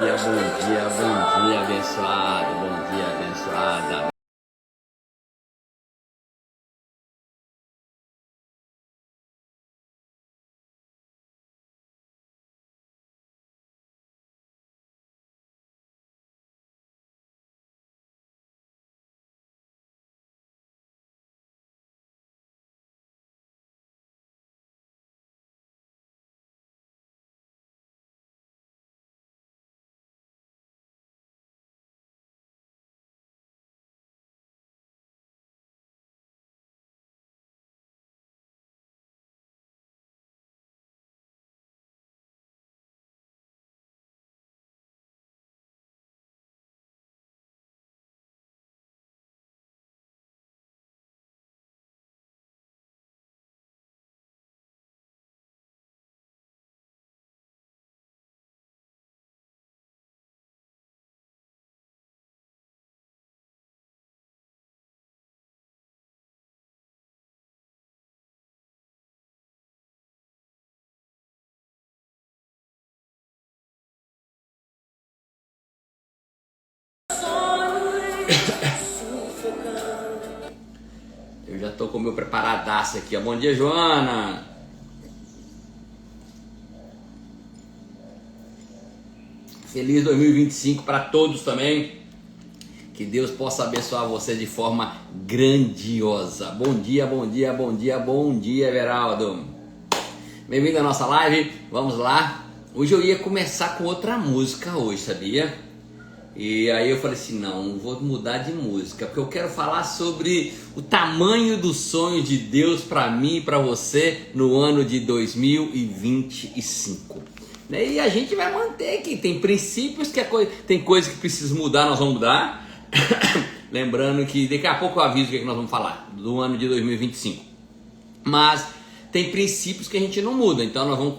bom dia, abençoado, bom dia, abençoada. Eu já tô com o meu preparadaço aqui, ó. Bom dia, Joana. Feliz 2025 para todos também. Que Deus possa abençoar você de forma grandiosa. Bom dia, bom dia, bom dia, bom dia, Everaldo. Bem-vindo à nossa live. Vamos lá. Hoje eu ia começar com outra música hoje, sabia? E aí eu falei assim, não vou mudar de música, porque eu quero falar sobre o tamanho do sonho de Deus para mim e para você no ano de 2025. E a gente vai manter aqui, tem princípios que tem coisas que precisa mudar, nós vamos mudar. Lembrando que daqui a pouco eu aviso o que nós vamos falar do ano de 2025. Mas tem princípios que a gente não muda, então nós vamos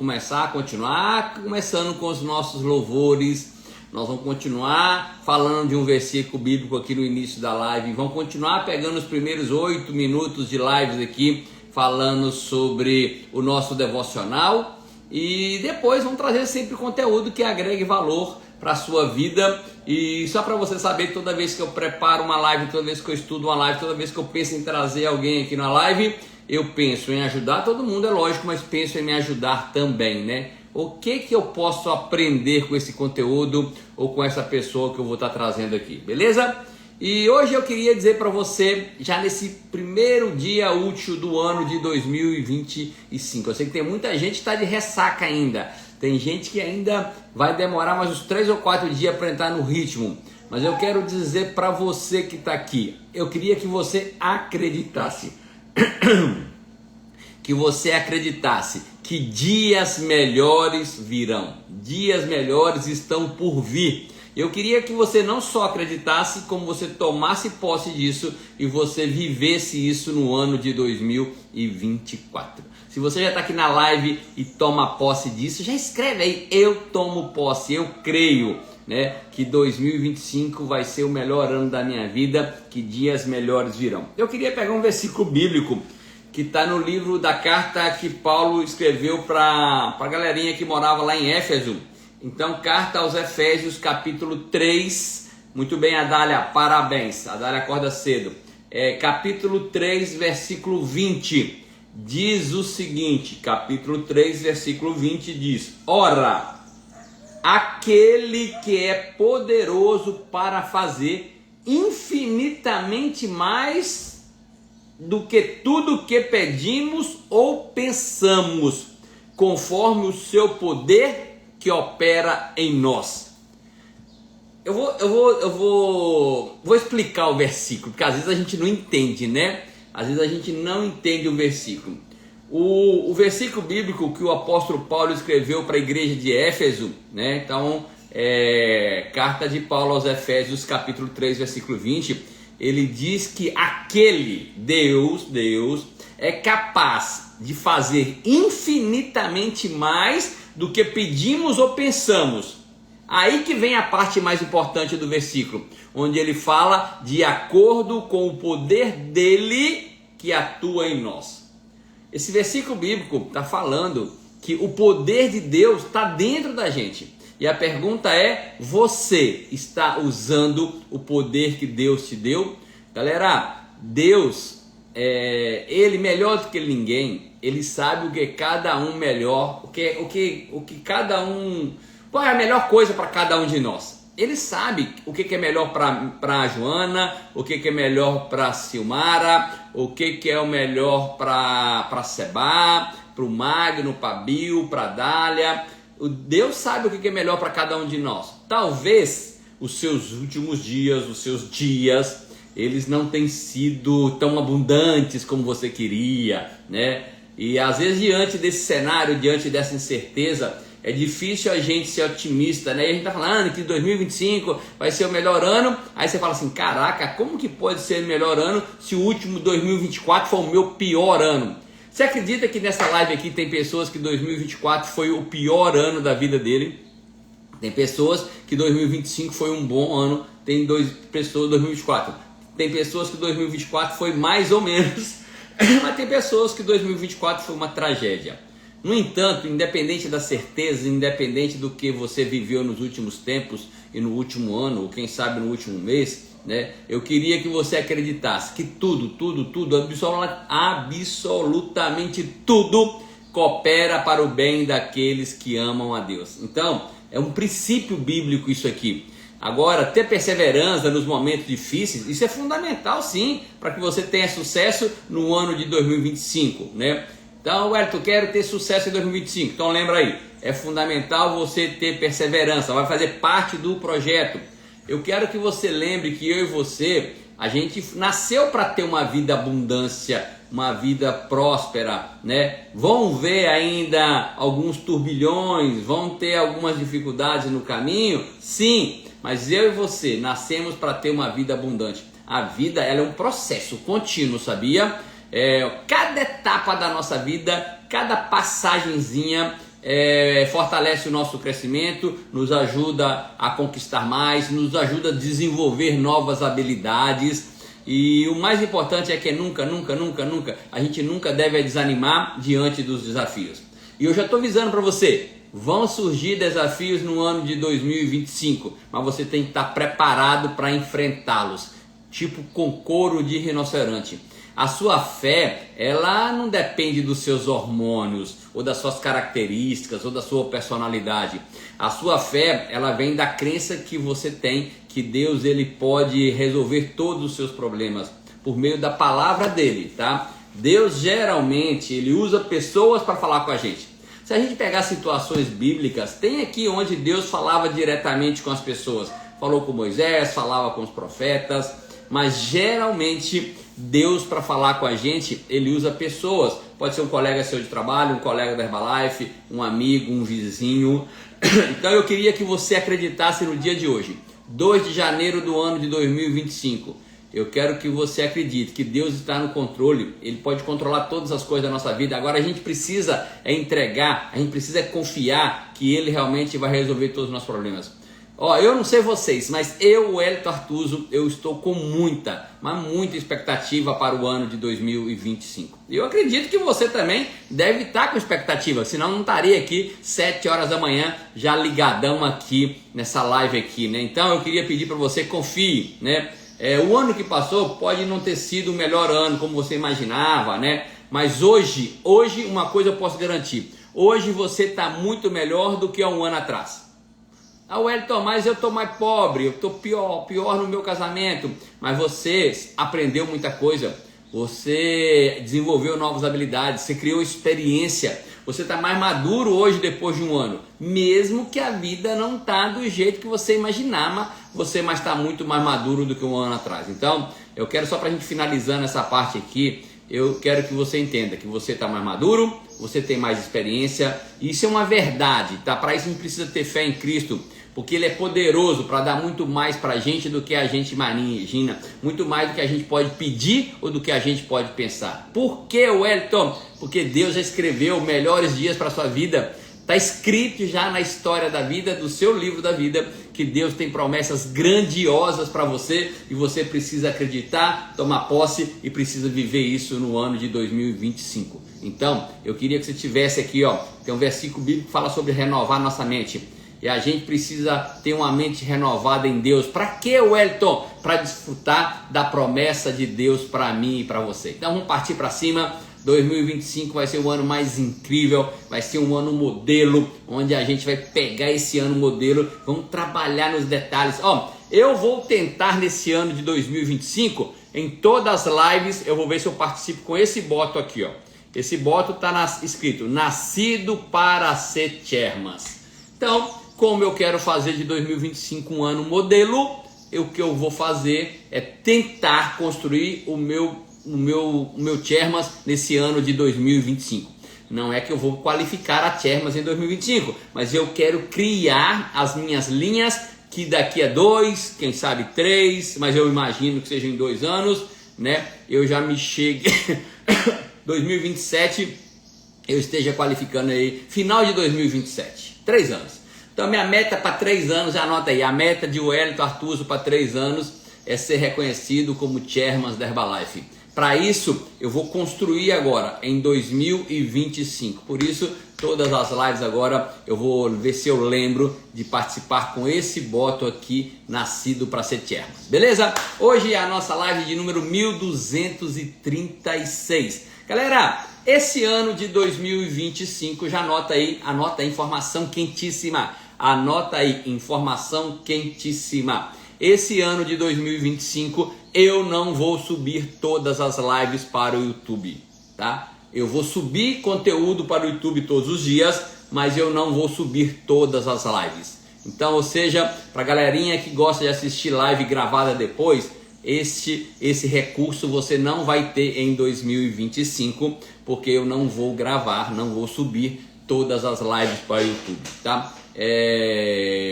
continuar começando com os nossos louvores. Nós vamos continuar falando de um versículo bíblico aqui no início da live. Vamos continuar pegando os primeiros 8 minutos de lives aqui, falando sobre o nosso devocional. E depois vamos trazer sempre conteúdo que agregue valor para a sua vida. E só para você saber, toda vez que eu preparo uma live, toda vez que eu estudo uma live, toda vez que eu penso em trazer alguém aqui na live, eu penso em ajudar todo mundo, é lógico, mas penso em me ajudar também, né? O que eu posso aprender com esse conteúdo ou com essa pessoa que eu vou estar trazendo aqui, beleza? E hoje eu queria dizer para você, já nesse primeiro dia útil do ano de 2025, eu sei que tem muita gente que está de ressaca ainda, tem gente que ainda vai demorar mais uns 3 ou 4 dias para entrar no ritmo, mas eu quero dizer para você que está aqui, eu queria que você acreditasse, que dias melhores virão, dias melhores estão por vir. Eu queria que você não só acreditasse, como você tomasse posse disso e você vivesse isso no ano de 2024. Se você já está aqui na live e toma posse disso, já escreve aí, eu tomo posse, eu creio, né, que 2025 vai ser o melhor ano da minha vida, que dias melhores virão. Eu queria pegar um versículo bíblico que está no livro da carta que Paulo escreveu para a galerinha que morava lá em Éfeso. Então, carta aos Efésios, capítulo 3. Muito bem, Adália, parabéns. Adália acorda cedo. Capítulo 3, versículo 20. Diz o seguinte, capítulo 3, versículo 20 diz: Ora, aquele que é poderoso para fazer infinitamente mais do que tudo que pedimos ou pensamos, conforme o seu poder que opera em nós. Eu vou explicar o versículo, porque às vezes a gente não entende, né? Às vezes a gente não entende o versículo. O versículo bíblico que o apóstolo Paulo escreveu para a igreja de Éfeso, né? Então, carta de Paulo aos Efésios, capítulo 3, versículo 20, ele diz que aquele Deus é capaz de fazer infinitamente mais do que pedimos ou pensamos. Aí que vem a parte mais importante do versículo, onde ele fala de acordo com o poder dele que atua em nós. Esse versículo bíblico está falando que o poder de Deus está dentro da gente. E a pergunta é: você está usando o poder que Deus te deu? Galera, Deus, Ele melhor do que ninguém, Ele sabe o que cada um melhor, o que cada um, qual é a melhor coisa para cada um de nós. Ele sabe o que é melhor para a Joana, o que é melhor para a Silmara, o que é o melhor para Seba, para o Magno, para Bill, para a Dália. Deus sabe o que é melhor para cada um de nós. Talvez os seus últimos dias, os seus dias, eles não tenham sido tão abundantes como você queria, né? E às vezes diante desse cenário, diante dessa incerteza, é difícil a gente ser otimista, né? E a gente tá falando que 2025 vai ser o melhor ano. Aí você fala assim: caraca, como que pode ser o melhor ano se o último 2024 foi o meu pior ano? Você acredita que nessa live aqui tem pessoas que 2024 foi o pior ano da vida dele? Tem pessoas que 2025 foi um bom ano. Tem pessoas 2024. Tem pessoas que 2024 foi mais ou menos. Mas tem pessoas que 2024 foi uma tragédia. No entanto, independente da certeza, independente do que você viveu nos últimos tempos e no último ano, ou quem sabe no último mês, né? Eu queria que você acreditasse que tudo, absolutamente tudo coopera para o bem daqueles que amam a Deus. Então, é um princípio bíblico isso aqui. Agora, ter perseverança nos momentos difíceis, isso é fundamental sim, para que você tenha sucesso no ano de 2025, né? Então, Wellington, quero ter sucesso em 2025. Então lembra aí, é fundamental você ter perseverança, vai fazer parte do projeto. Eu quero que você lembre que eu e você, a gente nasceu para ter uma vida abundância, uma vida próspera, né? Vão ver ainda alguns turbilhões, vão ter algumas dificuldades no caminho, sim, mas eu e você nascemos para ter uma vida abundante. A vida, ela é um processo contínuo, sabia? Cada etapa da nossa vida, cada passagenzinha fortalece o nosso crescimento, nos ajuda a conquistar mais, nos ajuda a desenvolver novas habilidades. E o mais importante é que nunca, a gente nunca deve desanimar diante dos desafios. E eu já estou avisando para você, vão surgir desafios no ano de 2025, mas você tem que estar preparado para enfrentá-los, tipo com couro de rinoceronte. A sua fé, ela não depende dos seus hormônios, ou das suas características, ou da sua personalidade. A sua fé, ela vem da crença que você tem, que Deus ele pode resolver todos os seus problemas, por meio da palavra dele, tá? Deus geralmente, ele usa pessoas para falar com a gente. Se a gente pegar situações bíblicas, tem aqui onde Deus falava diretamente com as pessoas. Falou com Moisés, falava com os profetas, mas geralmente Deus, para falar com a gente, ele usa pessoas. Pode ser um colega seu de trabalho, um colega da Herbalife, um amigo, um vizinho. Então eu queria que você acreditasse no dia de hoje, 2 de janeiro do ano de 2025. Eu quero que você acredite que Deus está no controle, Ele pode controlar todas as coisas da nossa vida. Agora a gente precisa entregar, a gente precisa confiar que Ele realmente vai resolver todos os nossos problemas. Eu não sei vocês, mas eu, Wellington Artuso, eu estou com muita expectativa para o ano de 2025. E eu acredito que você também deve estar com expectativa, senão não estaria aqui 7 horas da manhã, já ligadão aqui nessa live aqui, né? Então eu queria pedir para você, confie, né? O ano que passou pode não ter sido o melhor ano como você imaginava, né? Mas hoje uma coisa eu posso garantir, hoje você está muito melhor do que há um ano atrás. Wellington, mas eu estou mais pobre, eu estou pior no meu casamento. Mas você aprendeu muita coisa, você desenvolveu novas habilidades, você criou experiência, você está mais maduro hoje depois de um ano. Mesmo que a vida não está do jeito que você imaginava, você está muito mais maduro do que um ano atrás. Então, eu quero só para a gente finalizando essa parte aqui, eu quero que você entenda que você está mais maduro, você tem mais experiência. Isso é uma verdade, tá? Para isso a gente precisa ter fé em Cristo, porque Ele é poderoso para dar muito mais para a gente do que a gente imagina, muito mais do que a gente pode pedir ou do que a gente pode pensar. Por que, Wellington? Porque Deus já escreveu melhores dias para a sua vida. Está escrito já na história da vida, do seu livro da vida, que Deus tem promessas grandiosas para você e você precisa acreditar, tomar posse e precisa viver isso no ano de 2025. Então, eu queria que você tivesse aqui, tem um versículo bíblico que fala sobre renovar nossa mente. E a gente precisa ter uma mente renovada em Deus. Para que, Wellington? Para desfrutar da promessa de Deus para mim e para você. Então vamos partir para cima. 2025 vai ser o ano mais incrível, vai ser um ano modelo, onde a gente vai pegar esse ano modelo, vamos trabalhar nos detalhes. Eu vou tentar nesse ano de 2025, em todas as lives, eu vou ver se eu participo com esse boto aqui, ó. Esse boto está escrito, nascido para ser chairmas. Então, como eu quero fazer de 2025 um ano modelo, o que eu vou fazer é tentar construir o meu chairmas nesse ano de 2025. Não é que eu vou qualificar a chairmas em 2025, mas eu quero criar as minhas linhas que daqui a 2, quem sabe 3, mas eu imagino que seja em 2 anos, né? Eu já me cheguei 2027 eu esteja qualificando aí final de 2027, 3 anos. Então minha meta para 3 anos, anota aí, a meta de Wellington Artuso para 3 anos é ser reconhecido como chairman da Herbalife. Para isso, eu vou construir agora em 2025. Por isso, todas as lives agora, eu vou ver se eu lembro de participar com esse boto aqui, nascido para ser chairman. Beleza? Hoje é a nossa live de número 1236. Galera, esse ano de 2025, já anota aí informação quentíssima. Anota aí, informação quentíssima. Esse ano de 2025 eu não vou subir todas as lives para o YouTube, tá? Eu vou subir conteúdo para o YouTube todos os dias, mas eu não vou subir todas as lives. Então, ou seja, para a galerinha que gosta de assistir live gravada depois, esse recurso você não vai ter em 2025, porque eu não vou gravar, não vou subir todas as lives para o YouTube, tá?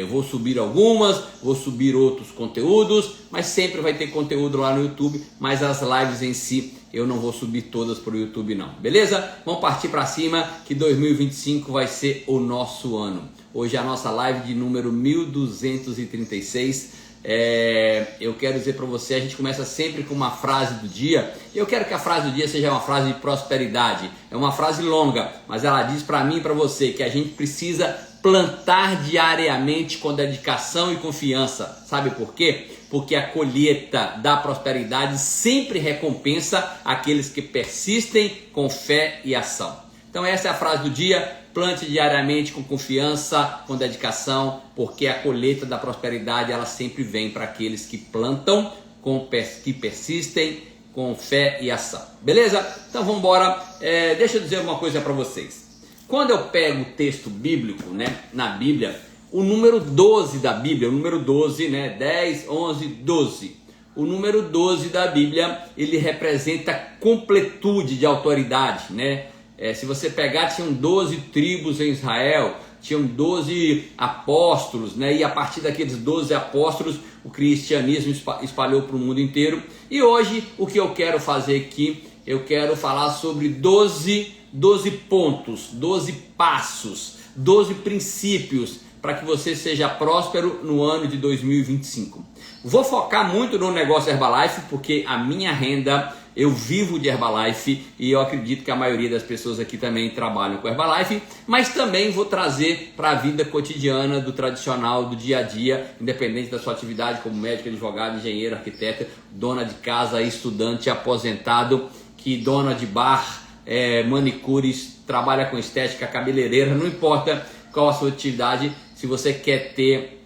Vou subir algumas, vou subir outros conteúdos, mas sempre vai ter conteúdo lá no YouTube, mas as lives em si eu não vou subir todas para o YouTube não, beleza? Vamos partir para cima que 2025 vai ser o nosso ano. Hoje é a nossa live de número 1236. Eu quero dizer para você, a gente começa sempre com uma frase do dia. Eu quero que a frase do dia seja uma frase de prosperidade. É uma frase longa, mas ela diz para mim e para você que a gente precisa plantar diariamente com dedicação e confiança. Sabe por quê? Porque a colheita da prosperidade sempre recompensa aqueles que persistem com fé e ação. Então essa é a frase do dia. Plante diariamente com confiança, com dedicação, porque a colheita da prosperidade ela sempre vem para aqueles que plantam, que persistem com fé e ação. Beleza? Então vamos embora. Deixa eu dizer uma coisa para vocês. Quando eu pego o texto bíblico, né, na Bíblia, o número 12 da Bíblia, o número 12, né, 10, 11, 12. O número 12 da Bíblia, ele representa completude de autoridade, né? Se você pegar, tinham 12 tribos em Israel, tinham 12 apóstolos, né? E a partir daqueles 12 apóstolos, o cristianismo espalhou para o mundo inteiro. E hoje, o que eu quero fazer aqui, eu quero falar sobre 12 pontos, 12 passos, 12 princípios para que você seja próspero no ano de 2025. Vou focar muito no negócio Herbalife, porque a minha renda, eu vivo de Herbalife e eu acredito que a maioria das pessoas aqui também trabalham com Herbalife, mas também vou trazer para a vida cotidiana do tradicional, do dia a dia, independente da sua atividade como médico, advogado, engenheiro, arquiteto, dona de casa, estudante, aposentado, que dona de bar, manicures, trabalha com estética, cabeleireira, não importa qual a sua atividade, se você quer ter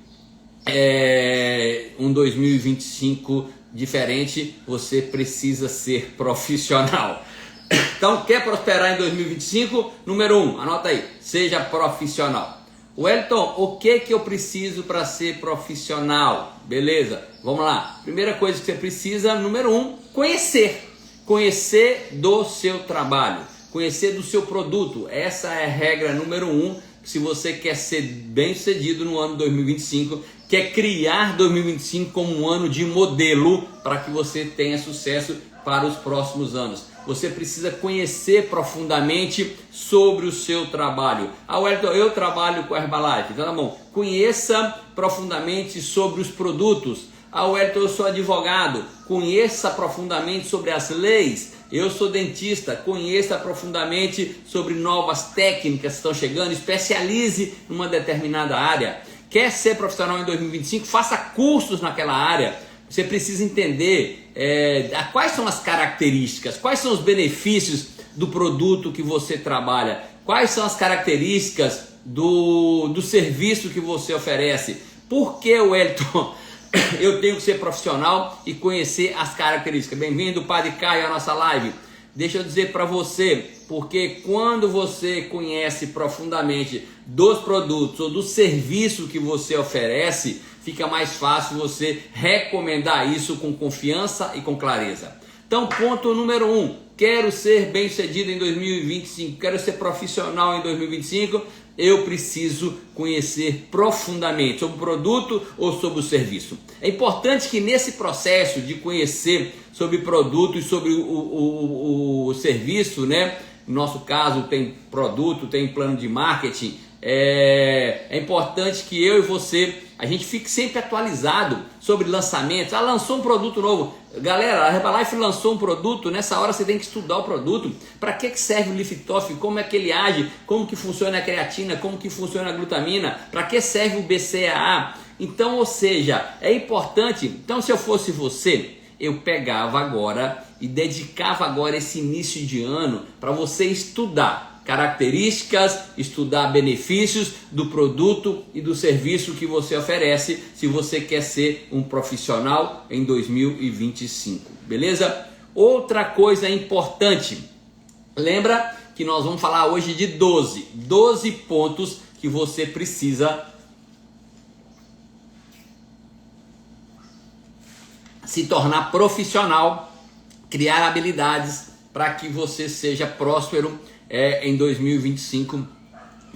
um 2025 diferente, você precisa ser profissional. Então, quer prosperar em 2025? Número 1, anota aí, seja profissional. Wellington, o que eu preciso para ser profissional? Beleza, vamos lá. Primeira coisa que você precisa, número 1, conhecer do seu trabalho, conhecer do seu produto. Essa é a regra número 1, se você quer ser bem sucedido no ano 2025, quer criar 2025 como um ano de modelo para que você tenha sucesso para os próximos anos. Você precisa conhecer profundamente sobre o seu trabalho. Wellington, eu trabalho com a Herbalife, então tá bom. Conheça profundamente sobre os produtos. Wellington, eu sou advogado, conheça profundamente sobre as leis. Eu sou dentista, conheça profundamente sobre novas técnicas que estão chegando, especialize numa determinada área. quer ser profissional em 2025, faça cursos naquela área. Você precisa entender quais são as características, quais são os benefícios do produto que você trabalha, quais são as características do serviço que você oferece. Por que, Wellington, eu tenho que ser profissional e conhecer as características? Bem-vindo, Padre Caio, à nossa live. Deixa eu dizer para você, porque quando você conhece profundamente dos produtos ou do serviço que você oferece, fica mais fácil você recomendar isso com confiança e com clareza. Então, ponto número 1, quero ser bem-sucedido em 2025, quero ser profissional em 2025, eu preciso conhecer profundamente sobre o produto ou sobre o serviço. É importante que nesse processo de conhecer sobre produto e sobre o serviço, né? No nosso caso tem produto, tem plano de marketing, é importante que eu e você, a gente fique sempre atualizado sobre lançamentos. Lançou um produto novo. Galera, a Herbalife lançou um produto, nessa hora você tem que estudar o produto. Para que serve o Lift-Off, como é que ele age, como que funciona a creatina, como que funciona a glutamina, para que serve o BCAA. Então, ou seja, é importante. Então, se eu fosse você, eu pegava agora e dedicava agora esse início de ano para você estudar características, estudar benefícios do produto e do serviço que você oferece, se você quer ser um profissional em 2025, beleza? Outra coisa importante, lembra que nós vamos falar hoje de 12 pontos que você precisa se tornar profissional, criar habilidades para que você seja próspero em 2025,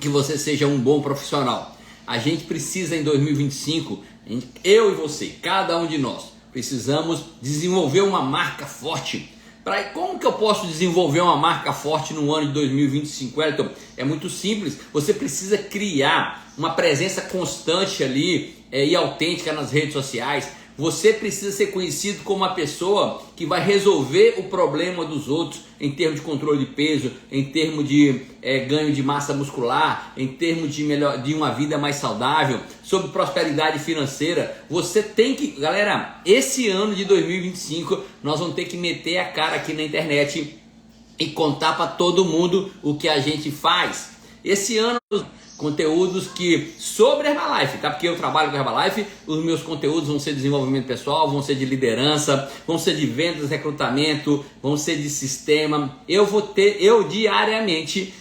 que você seja um bom profissional. A gente precisa em 2025, eu e você, cada um de nós, precisamos desenvolver uma marca forte. Como que eu posso desenvolver uma marca forte no ano de 2025, Wellington? É muito simples, você precisa criar uma presença constante ali e autêntica nas redes sociais. Você precisa ser conhecido como uma pessoa que vai resolver o problema dos outros em termos de controle de peso, em termos de ganho de massa muscular, em termos de uma vida mais saudável, sobre prosperidade financeira. Você tem que, galera, esse ano de 2025 nós vamos ter que meter a cara aqui na internet e contar para todo mundo o que a gente faz. Esse ano, conteúdos que sobre Herbalife, tá? Porque eu trabalho com Herbalife, os meus conteúdos vão ser de desenvolvimento pessoal, vão ser de liderança, vão ser de vendas, recrutamento, vão ser de sistema. Eu diariamente,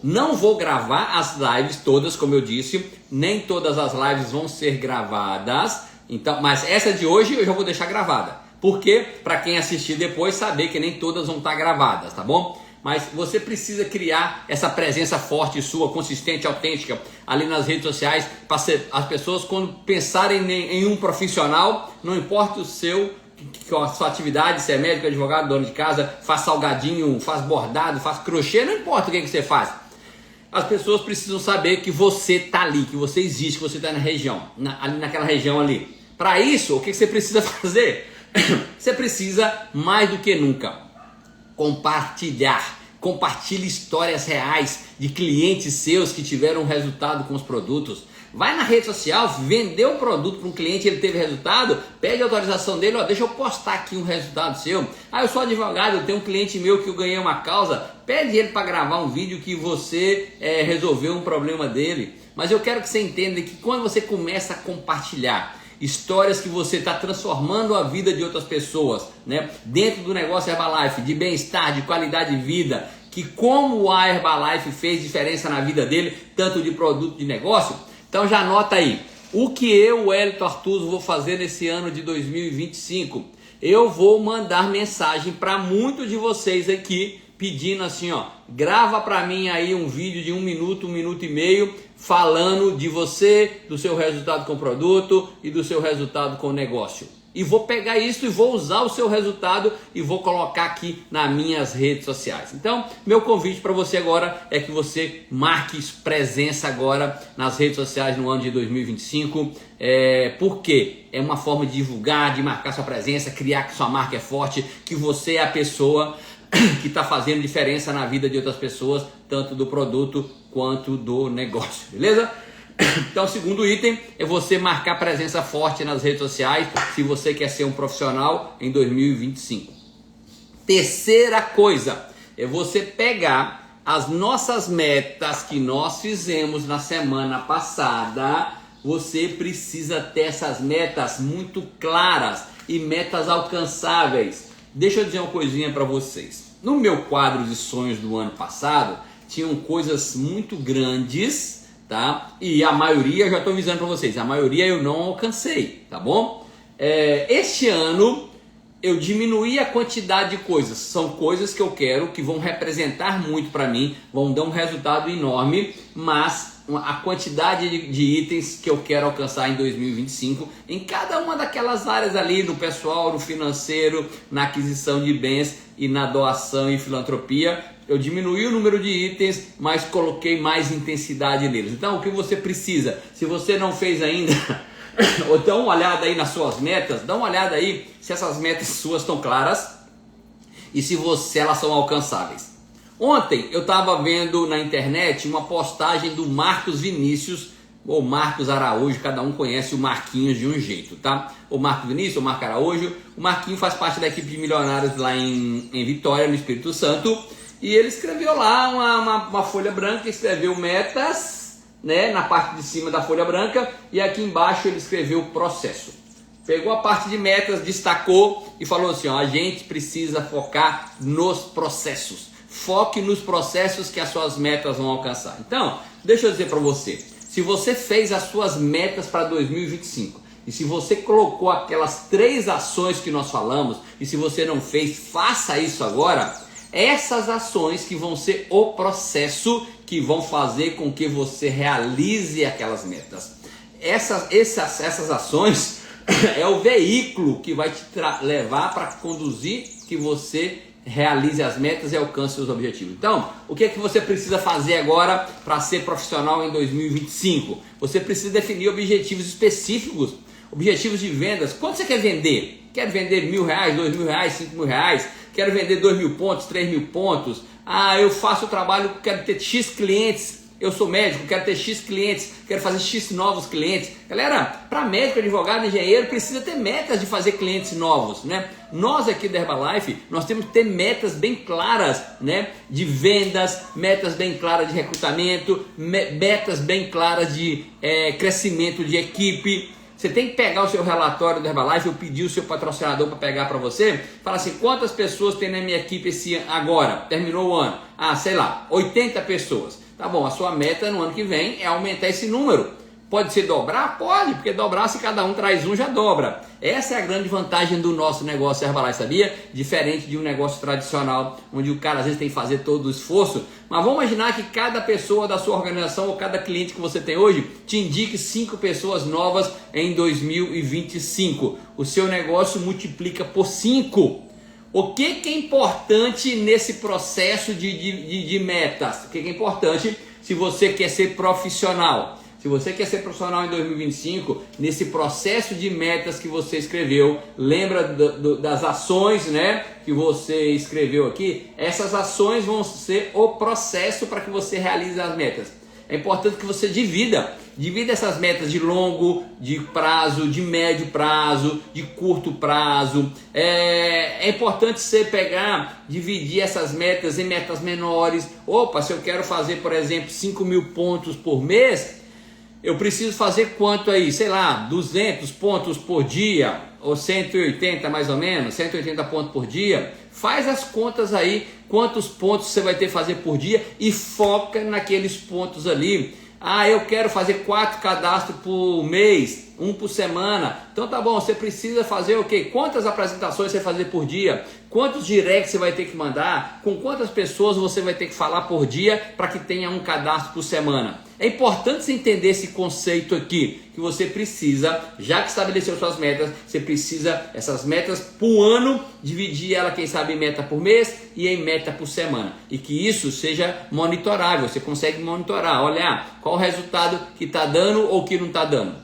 não vou gravar as lives todas, como eu disse, nem todas as lives vão ser gravadas, então, mas essa de hoje eu já vou deixar gravada. Porque, para quem assistir depois, saber que nem todas vão estar gravadas, tá bom? Mas você precisa criar essa presença forte sua, consistente, autêntica, ali nas redes sociais, para as pessoas, quando pensarem em um profissional, não importa a sua atividade, se é médico, advogado, dono de casa, faz salgadinho, faz bordado, faz crochê, não importa o que você faz. As pessoas precisam saber que você está ali, que você existe, que você está na região, ali naquela região ali. Para isso, o que você precisa fazer? Você precisa, mais do que nunca, compartilhe histórias reais de clientes seus que tiveram resultado com os produtos. Vai na rede social, vendeu o produto para um cliente, ele teve resultado, pede a autorização dele, deixa eu postar aqui um resultado seu. Eu sou advogado, eu tenho um cliente meu que eu ganhei uma causa, pede ele para gravar um vídeo que você resolveu um problema dele. Mas eu quero que você entenda que quando você começa a compartilhar histórias que você está transformando a vida de outras pessoas, né? Dentro do negócio Herbalife, de bem-estar, de qualidade de vida, que como a Herbalife fez diferença na vida dele, tanto de produto de negócio. Então já anota aí, o que eu, Wellington Artuso, vou fazer nesse ano de 2025? Eu vou mandar mensagem para muitos de vocês aqui, pedindo assim, grava para mim aí um vídeo de 1 minuto, 1 minuto e meio, falando de você, do seu resultado com o produto e do seu resultado com o negócio. E vou pegar isso e vou usar o seu resultado e vou colocar aqui nas minhas redes sociais. Então, meu convite para você agora é que você marque presença agora nas redes sociais no ano de 2025. Porque é uma forma de divulgar, de marcar sua presença, criar que sua marca é forte, que você é a pessoa que está fazendo diferença na vida de outras pessoas, tanto do produto quanto do negócio, beleza? Então, o segundo item é você marcar presença forte nas redes sociais se você quer ser um profissional em 2025. Terceira coisa é você pegar as nossas metas que nós fizemos na semana passada. Você precisa ter essas metas muito claras e metas alcançáveis. Deixa eu dizer uma coisinha para vocês. No meu quadro de sonhos do ano passado, tinham coisas muito grandes, tá? E a maioria, já estou avisando para vocês, a maioria eu não alcancei, tá bom? Este ano eu diminuí a quantidade de coisas. São coisas que eu quero, que vão representar muito para mim, vão dar um resultado enorme, mas a quantidade de itens que eu quero alcançar em 2025, em cada uma daquelas áreas ali, no pessoal, no financeiro, na aquisição de bens e na doação e filantropia, eu diminuí o número de itens, mas coloquei mais intensidade neles. Então, o que você precisa? Se você não fez ainda, ou dá uma olhada aí nas suas metas, dá uma olhada aí se essas metas suas estão claras e se elas são alcançáveis. Ontem eu estava vendo na internet uma postagem do Marcos Vinícius, ou Marcos Araújo, cada um conhece o Marquinhos de um jeito, tá? O Marcos Vinícius, o Marcos Araújo, o Marquinho faz parte da equipe de milionários lá em Vitória, no Espírito Santo, e ele escreveu lá uma folha branca, escreveu metas, né, na parte de cima da folha branca, e aqui embaixo ele escreveu processo. Pegou a parte de metas, destacou e falou assim, ó, a gente precisa focar nos processos. Foque nos processos que as suas metas vão alcançar. Então, deixa eu dizer para você, se você fez as suas metas para 2025 e se você colocou aquelas 3 ações que nós falamos e se você não fez, faça isso agora. Essas ações que vão ser o processo que vão fazer com que você realize aquelas metas. Essas ações é o veículo que vai te levar para conduzir que você realize as metas e alcance seus objetivos. Então, o que é que você precisa fazer agora para ser profissional em 2025? Você precisa definir objetivos específicos, objetivos de vendas. Quanto você quer vender? Quero vender R$1.000, R$2.000, R$5.000? Quero vender 2.000 pontos, 3.000 pontos? Ah, eu faço o trabalho, quero ter X clientes. Eu sou médico, quero ter X clientes, quero fazer X novos clientes. Galera, para médico, advogado, engenheiro, precisa ter metas de fazer clientes novos, né? Nós aqui da Herbalife, nós temos que ter metas bem claras, né? De vendas, metas bem claras de recrutamento, metas bem claras de crescimento de equipe. Você tem que pegar o seu relatório da Herbalife ou pedir o seu patrocinador para pegar para você. Fala assim, quantas pessoas tem na minha equipe esse ano agora? Terminou o ano. Ah, sei lá, 80 pessoas. Tá bom, a sua meta no ano que vem é aumentar esse número. Pode ser dobrar? Pode, porque dobrar, se cada um traz um, já dobra. Essa é a grande vantagem do nosso negócio Herbalife, sabia? Diferente de um negócio tradicional, onde o cara às vezes tem que fazer todo o esforço. Mas vamos imaginar que cada pessoa da sua organização ou cada cliente que você tem hoje te indique 5 pessoas novas em 2025. O seu negócio multiplica por 5. O que é importante nesse processo de metas? O que é importante se você quer ser profissional? Se você quer ser profissional em 2025, nesse processo de metas que você escreveu, lembra das ações, né, que você escreveu aqui? Essas ações vão ser o processo para que você realize as metas. É importante que você divida essas metas de longo, de prazo, de médio prazo, de curto prazo. É importante você dividir essas metas em metas menores. Opa, se eu quero fazer, por exemplo, 5.000 pontos por mês, eu preciso fazer quanto aí? Sei lá, 200 pontos por dia, ou 180 mais ou menos, 180 pontos por dia. Faz as contas aí, quantos pontos você vai ter que fazer por dia e foca naqueles pontos ali. Ah, eu quero fazer 4 cadastros por mês, 1 por semana. Então tá bom, você precisa fazer o quê? Quantas apresentações você vai fazer por dia? Quantos directs você vai ter que mandar? Com quantas pessoas você vai ter que falar por dia para que tenha um cadastro por semana? É importante você entender esse conceito aqui, que você precisa, já que estabeleceu suas metas, você precisa, essas metas por ano, dividir ela, quem sabe, em meta por mês e em meta por semana. E que isso seja monitorável, você consegue monitorar, olhar qual o resultado que está dando ou que não está dando.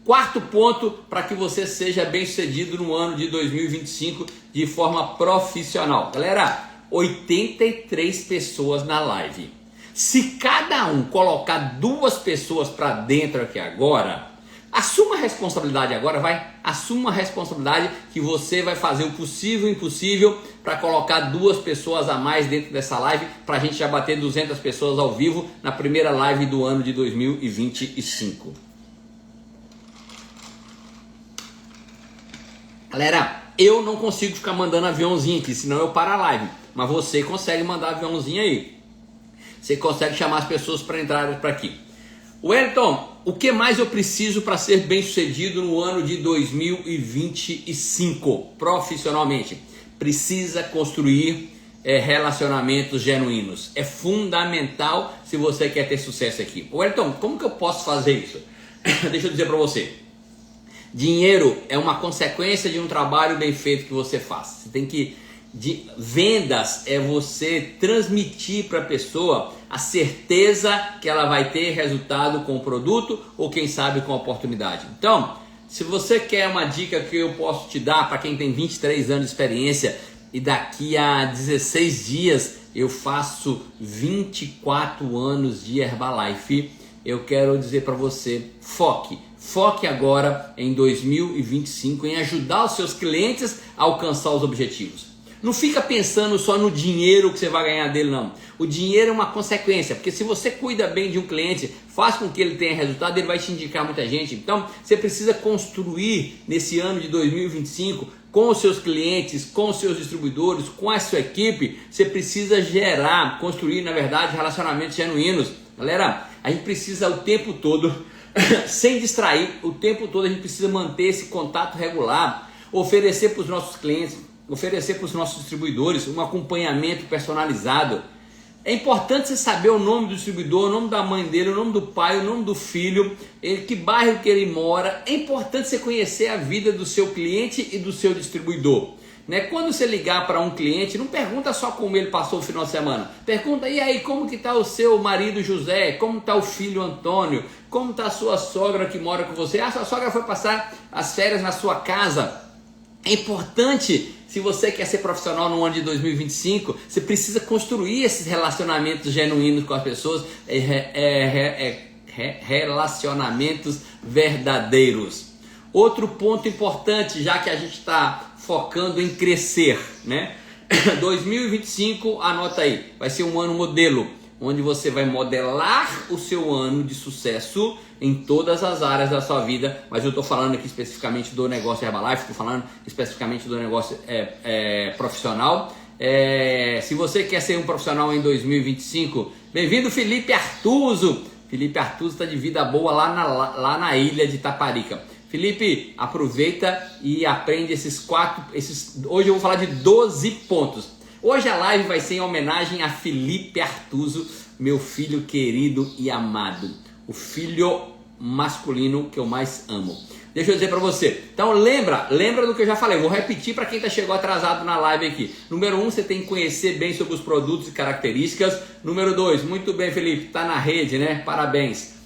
Quarto ponto para que você seja bem sucedido no ano de 2025 de forma profissional. Galera, 83 pessoas na live. Se cada um colocar 2 pessoas para dentro aqui agora, assuma a responsabilidade agora, assuma a responsabilidade que você vai fazer o possível e o impossível para colocar 2 pessoas a mais dentro dessa live, para a gente já bater 200 pessoas ao vivo na primeira live do ano de 2025. Galera, eu não consigo ficar mandando aviãozinho aqui, senão eu paro a live, mas você consegue mandar aviãozinho aí. Você consegue chamar as pessoas para entrarem para aqui. Wellington, o que mais eu preciso para ser bem sucedido no ano de 2025 profissionalmente? Precisa construir relacionamentos genuínos. É fundamental se você quer ter sucesso aqui. Wellington, como que eu posso fazer isso? Deixa eu dizer para você. Dinheiro é uma consequência de um trabalho bem feito que você faz. Você tem que... vendas é você transmitir para a pessoa a certeza que ela vai ter resultado com o produto ou quem sabe com a oportunidade. Então, se você quer uma dica que eu posso te dar para quem tem 23 anos de experiência e daqui a 16 dias eu faço 24 anos de Herbalife, eu quero dizer para você, foque agora em 2025 em ajudar os seus clientes a alcançar os objetivos. Não fica pensando só no dinheiro que você vai ganhar dele, não. O dinheiro é uma consequência, porque se você cuida bem de um cliente, faz com que ele tenha resultado, ele vai te indicar muita gente. Então, você precisa construir nesse ano de 2025, com os seus clientes, com os seus distribuidores, com a sua equipe, você precisa construir, na verdade, relacionamentos genuínos. Galera, a gente precisa o tempo todo, sem distrair, o tempo todo a gente precisa manter esse contato regular, oferecer para os nossos clientes, oferecer para os nossos distribuidores um acompanhamento personalizado. É importante você saber o nome do distribuidor, o nome da mãe dele, o nome do pai, o nome do filho, que bairro que ele mora. É importante você conhecer a vida do seu cliente e do seu distribuidor. Quando você ligar para um cliente, não pergunta só como ele passou o final de semana. Pergunta, e aí, como que está o seu marido José? Como está o filho Antônio? Como está a sua sogra que mora com você? A sua sogra foi passar as férias na sua casa. É importante, se você quer ser profissional no ano de 2025, você precisa construir esses relacionamentos genuínos com as pessoas, relacionamentos verdadeiros. Outro ponto importante, já que a gente está focando em crescer, 2025, anota aí, vai ser um ano modelo, onde você vai modelar o seu ano de sucesso em todas as áreas da sua vida, mas eu estou falando aqui especificamente do negócio Herbalife, estou falando especificamente do negócio profissional. Se você quer ser um profissional em 2025, bem-vindo Felipe Artuso. Felipe Artuso está de vida boa lá na ilha de Taparica. Felipe, aproveita e aprende hoje eu vou falar de 12 pontos. Hoje a live vai ser em homenagem a Felipe Artuso, meu filho querido e amado. O filho masculino que eu mais amo. Deixa eu dizer para você. Então lembra do que eu já falei. Vou repetir para quem chegou atrasado na live aqui. Número 1, você tem que conhecer bem sobre os produtos e características. Número 2, muito bem, Felipe, tá na rede, Parabéns.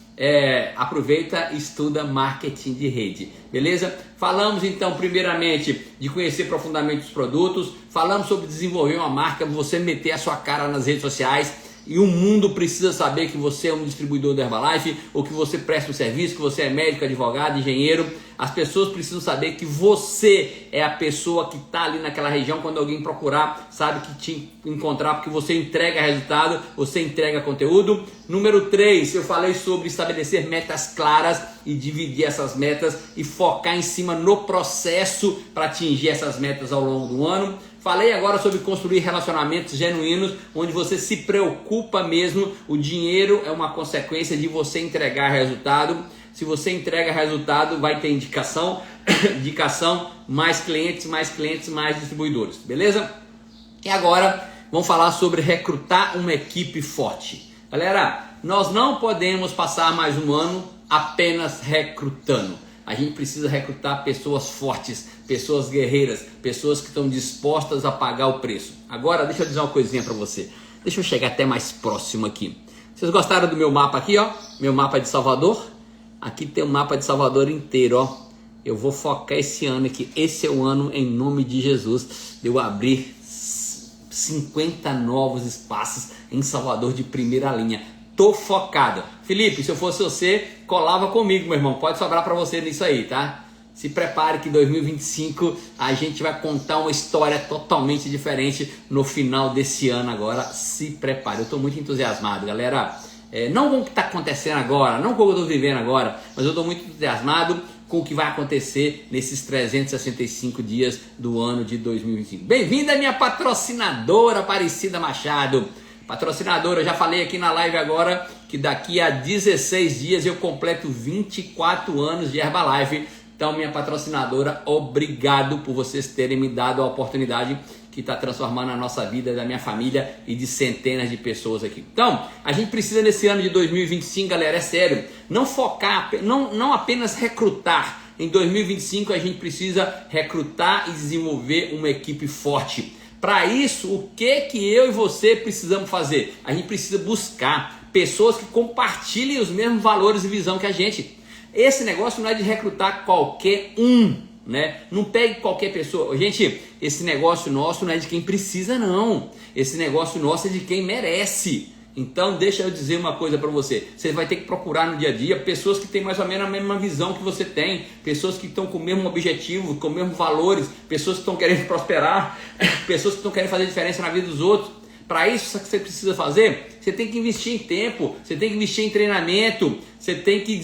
Aproveita e estuda marketing de rede, beleza? Falamos então primeiramente de conhecer profundamente os produtos, falamos sobre desenvolver uma marca, você meter a sua cara nas redes sociais e o mundo precisa saber que você é um distribuidor do Herbalife ou que você presta um serviço, que você é médico, advogado, engenheiro. As pessoas precisam saber que você é a pessoa que está ali naquela região, quando alguém procurar, sabe que te encontrar, porque você entrega resultado, você entrega conteúdo. Número 3, eu falei sobre estabelecer metas claras e dividir essas metas e focar em cima no processo para atingir essas metas ao longo do ano. Falei agora sobre construir relacionamentos genuínos, onde você se preocupa mesmo. O dinheiro é uma consequência de você entregar resultado. Se você entrega resultado, vai ter indicação, mais clientes, mais distribuidores, beleza? E agora, vamos falar sobre recrutar uma equipe forte. Galera, nós não podemos passar mais um ano apenas recrutando. A gente precisa recrutar pessoas fortes, pessoas guerreiras, pessoas que estão dispostas a pagar o preço. Agora, deixa eu dizer uma coisinha para você. Deixa eu chegar até mais próximo aqui. Vocês gostaram do meu mapa aqui, ó? Meu mapa de Salvador? Aqui tem um mapa de Salvador inteiro, ó. Eu vou focar esse ano aqui. Esse é o ano, em nome de Jesus, de eu abrir 50 novos espaços em Salvador de primeira linha. Tô focado. Felipe, se eu fosse você, colava comigo, meu irmão. Pode sobrar para você nisso aí, tá? Se prepare que em 2025 a gente vai contar uma história totalmente diferente no final desse ano agora. Se prepare. Eu tô muito entusiasmado, galera. Não com o que está acontecendo agora, não com o que eu estou vivendo agora, mas eu estou muito entusiasmado com o que vai acontecer nesses 365 dias do ano de 2025. Bem-vinda, minha patrocinadora Aparecida Machado. Patrocinadora, eu já falei aqui na live agora que daqui a 16 dias eu completo 24 anos de Herbalife. Então, minha patrocinadora, obrigado por vocês terem me dado a oportunidade que está transformando a nossa vida, da minha família e de centenas de pessoas aqui. Então, a gente precisa nesse ano de 2025, galera, é sério, não focar, não apenas recrutar. Em 2025 a gente precisa recrutar e desenvolver uma equipe forte. Para isso, o que eu e você precisamos fazer? A gente precisa buscar pessoas que compartilhem os mesmos valores e visão que a gente. Esse negócio não é de recrutar qualquer um, né? Não pegue qualquer pessoa. Gente, esse negócio nosso não é de quem precisa, não. Esse negócio nosso é de quem merece. Então, deixa eu dizer uma coisa para você. Você vai ter que procurar no dia a dia pessoas que têm mais ou menos a mesma visão que você tem, pessoas que estão com o mesmo objetivo, com os mesmos valores, pessoas que estão querendo prosperar, pessoas que estão querendo fazer diferença na vida dos outros. Para isso, o que você precisa fazer? Você tem que investir em tempo, você tem que investir em treinamento, você tem que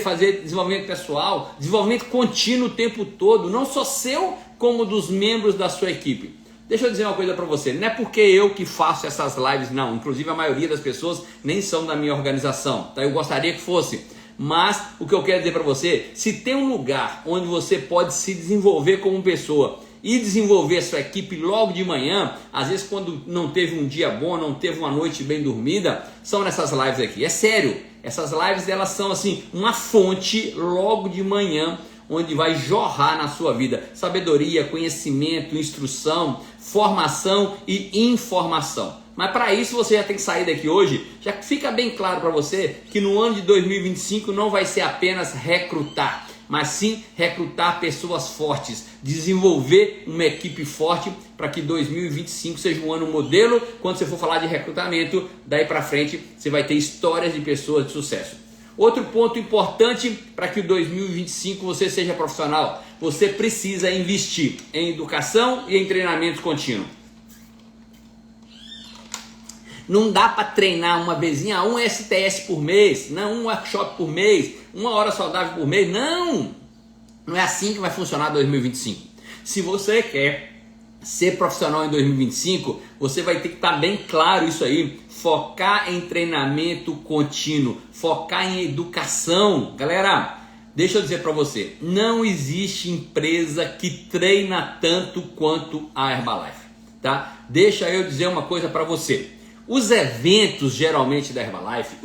fazer desenvolvimento pessoal, desenvolvimento contínuo o tempo todo, não só seu, como dos membros da sua equipe. Deixa eu dizer uma coisa para você, não é porque eu que faço essas lives, não. Inclusive a maioria das pessoas nem são da minha organização, tá? Eu gostaria que fosse. Mas o que eu quero dizer para você, se tem um lugar onde você pode se desenvolver como pessoa e desenvolver a sua equipe logo de manhã, às vezes quando não teve um dia bom, não teve uma noite bem dormida, são nessas lives aqui. É sério, essas lives elas são assim uma fonte logo de manhã, onde vai jorrar na sua vida sabedoria, conhecimento, instrução, formação e informação. Mas para isso você já tem que sair daqui hoje, já fica bem claro para você que no ano de 2025 não vai ser apenas recrutar, mas sim recrutar pessoas fortes, desenvolver uma equipe forte para que 2025 seja um ano modelo. Quando você for falar de recrutamento, daí para frente você vai ter histórias de pessoas de sucesso. Outro ponto importante para que o 2025 você seja profissional, você precisa investir em educação e em treinamento contínuo. Não dá para treinar uma vezinha, um STS por mês, não, um workshop por mês, uma hora saudável por mês, não é assim que vai funcionar 2025. Se você quer ser profissional em 2025, você vai ter que estar bem claro isso aí, focar em treinamento contínuo, focar em educação. Galera, deixa eu dizer para você, não existe empresa que treina tanto quanto a Herbalife, tá? Deixa eu dizer uma coisa para você. Os eventos geralmente da Herbalife,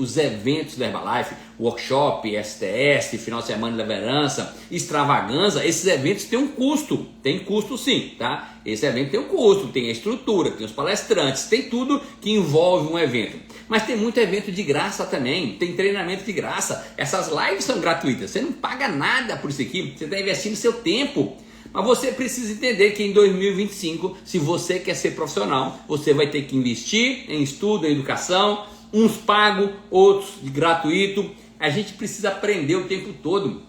workshop, STS, final de semana de liderança, extravaganza, esses eventos têm um custo, tem custo sim, tá? Esse evento tem um custo, tem a estrutura, tem os palestrantes, tem tudo que envolve um evento. Mas tem muito evento de graça também, tem treinamento de graça, essas lives são gratuitas, você não paga nada por isso aqui, você está investindo seu tempo. Mas você precisa entender que em 2025, se você quer ser profissional, você vai ter que investir em estudo, em educação, uns pagos, outros de gratuito. A gente precisa aprender o tempo todo.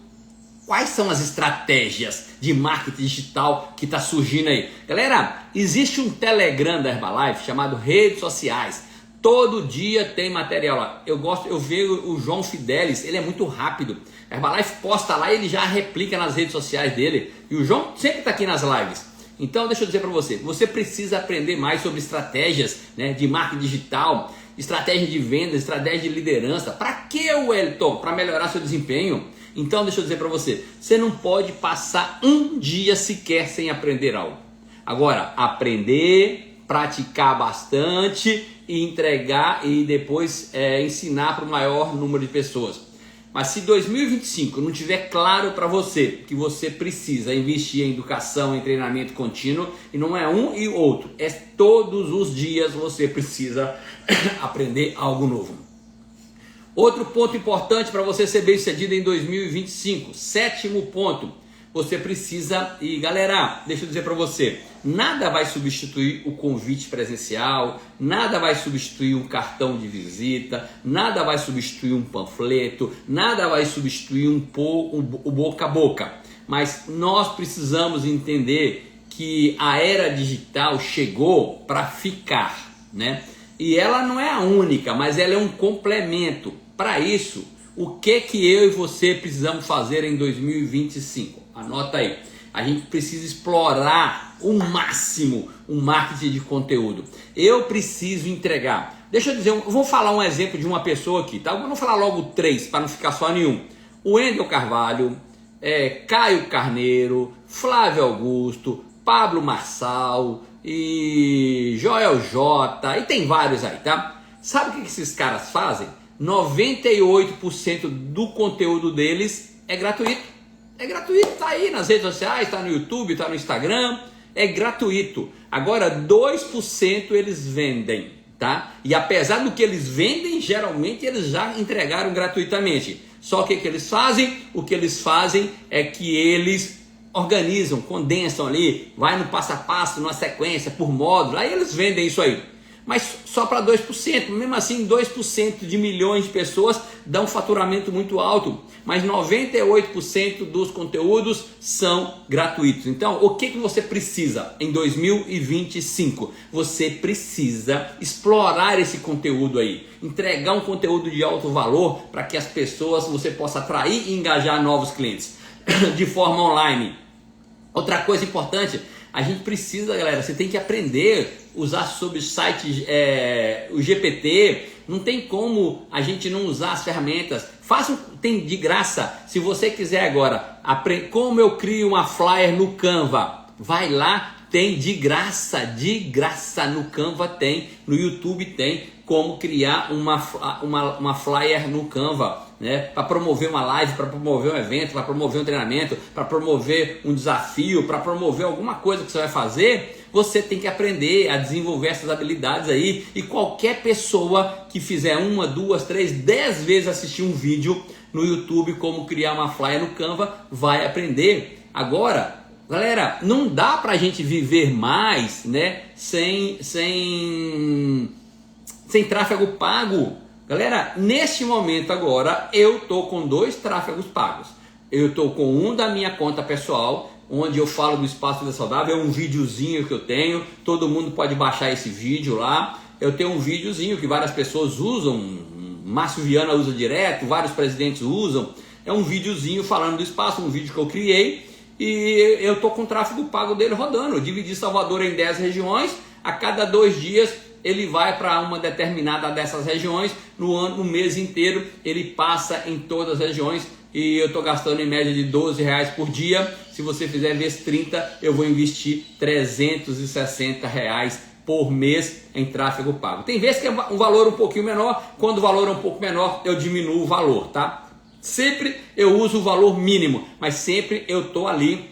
Quais são as estratégias de marketing digital que está surgindo aí? Galera, existe um Telegram da Herbalife chamado Redes Sociais. Todo dia tem material lá. Eu vejo o João Fidelis, ele é muito rápido. A Herbalife posta lá e ele já replica nas redes sociais dele. E o João sempre está aqui nas lives. Então deixa eu dizer para você, você precisa aprender mais sobre estratégias, né, de marketing digital, estratégia de venda, estratégia de liderança. Para que, Wellington? Para melhorar seu desempenho. Então deixa eu dizer para você, você não pode passar um dia sequer sem aprender algo. Agora, aprender, praticar bastante e entregar e depois ensinar para o maior número de pessoas. Mas se 2025 não tiver claro para você que você precisa investir em educação, em treinamento contínuo, e não é um e outro, é todos os dias você precisa aprender algo novo. Outro ponto importante para você ser bem sucedido em 2025, sétimo ponto, você precisa, e galera, deixa eu dizer para você, nada vai substituir o convite presencial, nada vai substituir um cartão de visita, nada vai substituir um panfleto, nada vai substituir o boca a boca, mas nós precisamos entender que a era digital chegou para ficar, né? E ela não é a única, mas ela é um complemento. Para isso, o que eu e você precisamos fazer em 2025? Anota aí. A gente precisa explorar o máximo o marketing de conteúdo. Eu preciso entregar. Deixa eu dizer, eu vou falar um exemplo de uma pessoa aqui, tá? Eu vou falar logo 3 para não ficar só nenhum. O Wendel Carvalho, Caio Carneiro, Flávio Augusto, Pablo Marçal e Joel J. E tem vários aí, tá? Sabe o que esses caras fazem? 98% do conteúdo deles é gratuito. É gratuito, tá aí nas redes sociais, tá no YouTube, tá no Instagram, é gratuito. Agora 2% eles vendem, tá? E apesar do que eles vendem, geralmente eles já entregaram gratuitamente. Só que o que eles fazem? O que eles fazem é que eles organizam, condensam ali, vai no passo a passo, numa sequência, por módulo, aí eles vendem isso aí. Mas só para 2%, mesmo assim 2% de milhões de pessoas dá um faturamento muito alto, mas 98% dos conteúdos são gratuitos. Então, o que você precisa em 2025? Você precisa explorar esse conteúdo aí, entregar um conteúdo de alto valor para que as pessoas, você possa atrair e engajar novos clientes de forma online. Outra coisa importante, a gente precisa, galera, você tem que aprender a usar sobre o site, o GPT. Não tem como a gente não usar as ferramentas. Tem de graça. Se você quiser agora aprender como eu crio uma flyer no Canva, vai lá, tem de graça no Canva tem, no YouTube tem como criar uma flyer no Canva, né? Para promover uma live, para promover um evento, para promover um treinamento, para promover um desafio, para promover alguma coisa que você vai fazer. Você tem que aprender a desenvolver essas habilidades aí, e qualquer pessoa que fizer 1, 2, 3, 10 vezes assistir um vídeo no YouTube como criar uma flyer no Canva vai aprender. Agora, galera, não dá pra gente viver mais, né, sem tráfego pago. Galera, neste momento agora eu tô com 2 tráfegos pagos. Eu tô com um da minha conta pessoal, onde eu falo do Espaço Vida Saudável, é um videozinho que eu tenho, todo mundo pode baixar esse vídeo lá. Eu tenho um videozinho que várias pessoas usam, Márcio Viana usa direto, vários presidentes usam. É um videozinho falando do espaço, um vídeo que eu criei, e eu tô com o tráfego pago dele rodando. Eu dividi Salvador em 10 regiões, a cada 2 dias ele vai para uma determinada dessas regiões, no mês inteiro ele passa em todas as regiões, e eu estou gastando em média de R$12 por dia. Se você fizer vezes 30, eu vou investir R$360 por mês em tráfego pago. Tem vezes que é um valor um pouquinho menor, quando o valor é um pouco menor eu diminuo o valor, tá? Sempre eu uso o valor mínimo, mas sempre eu estou ali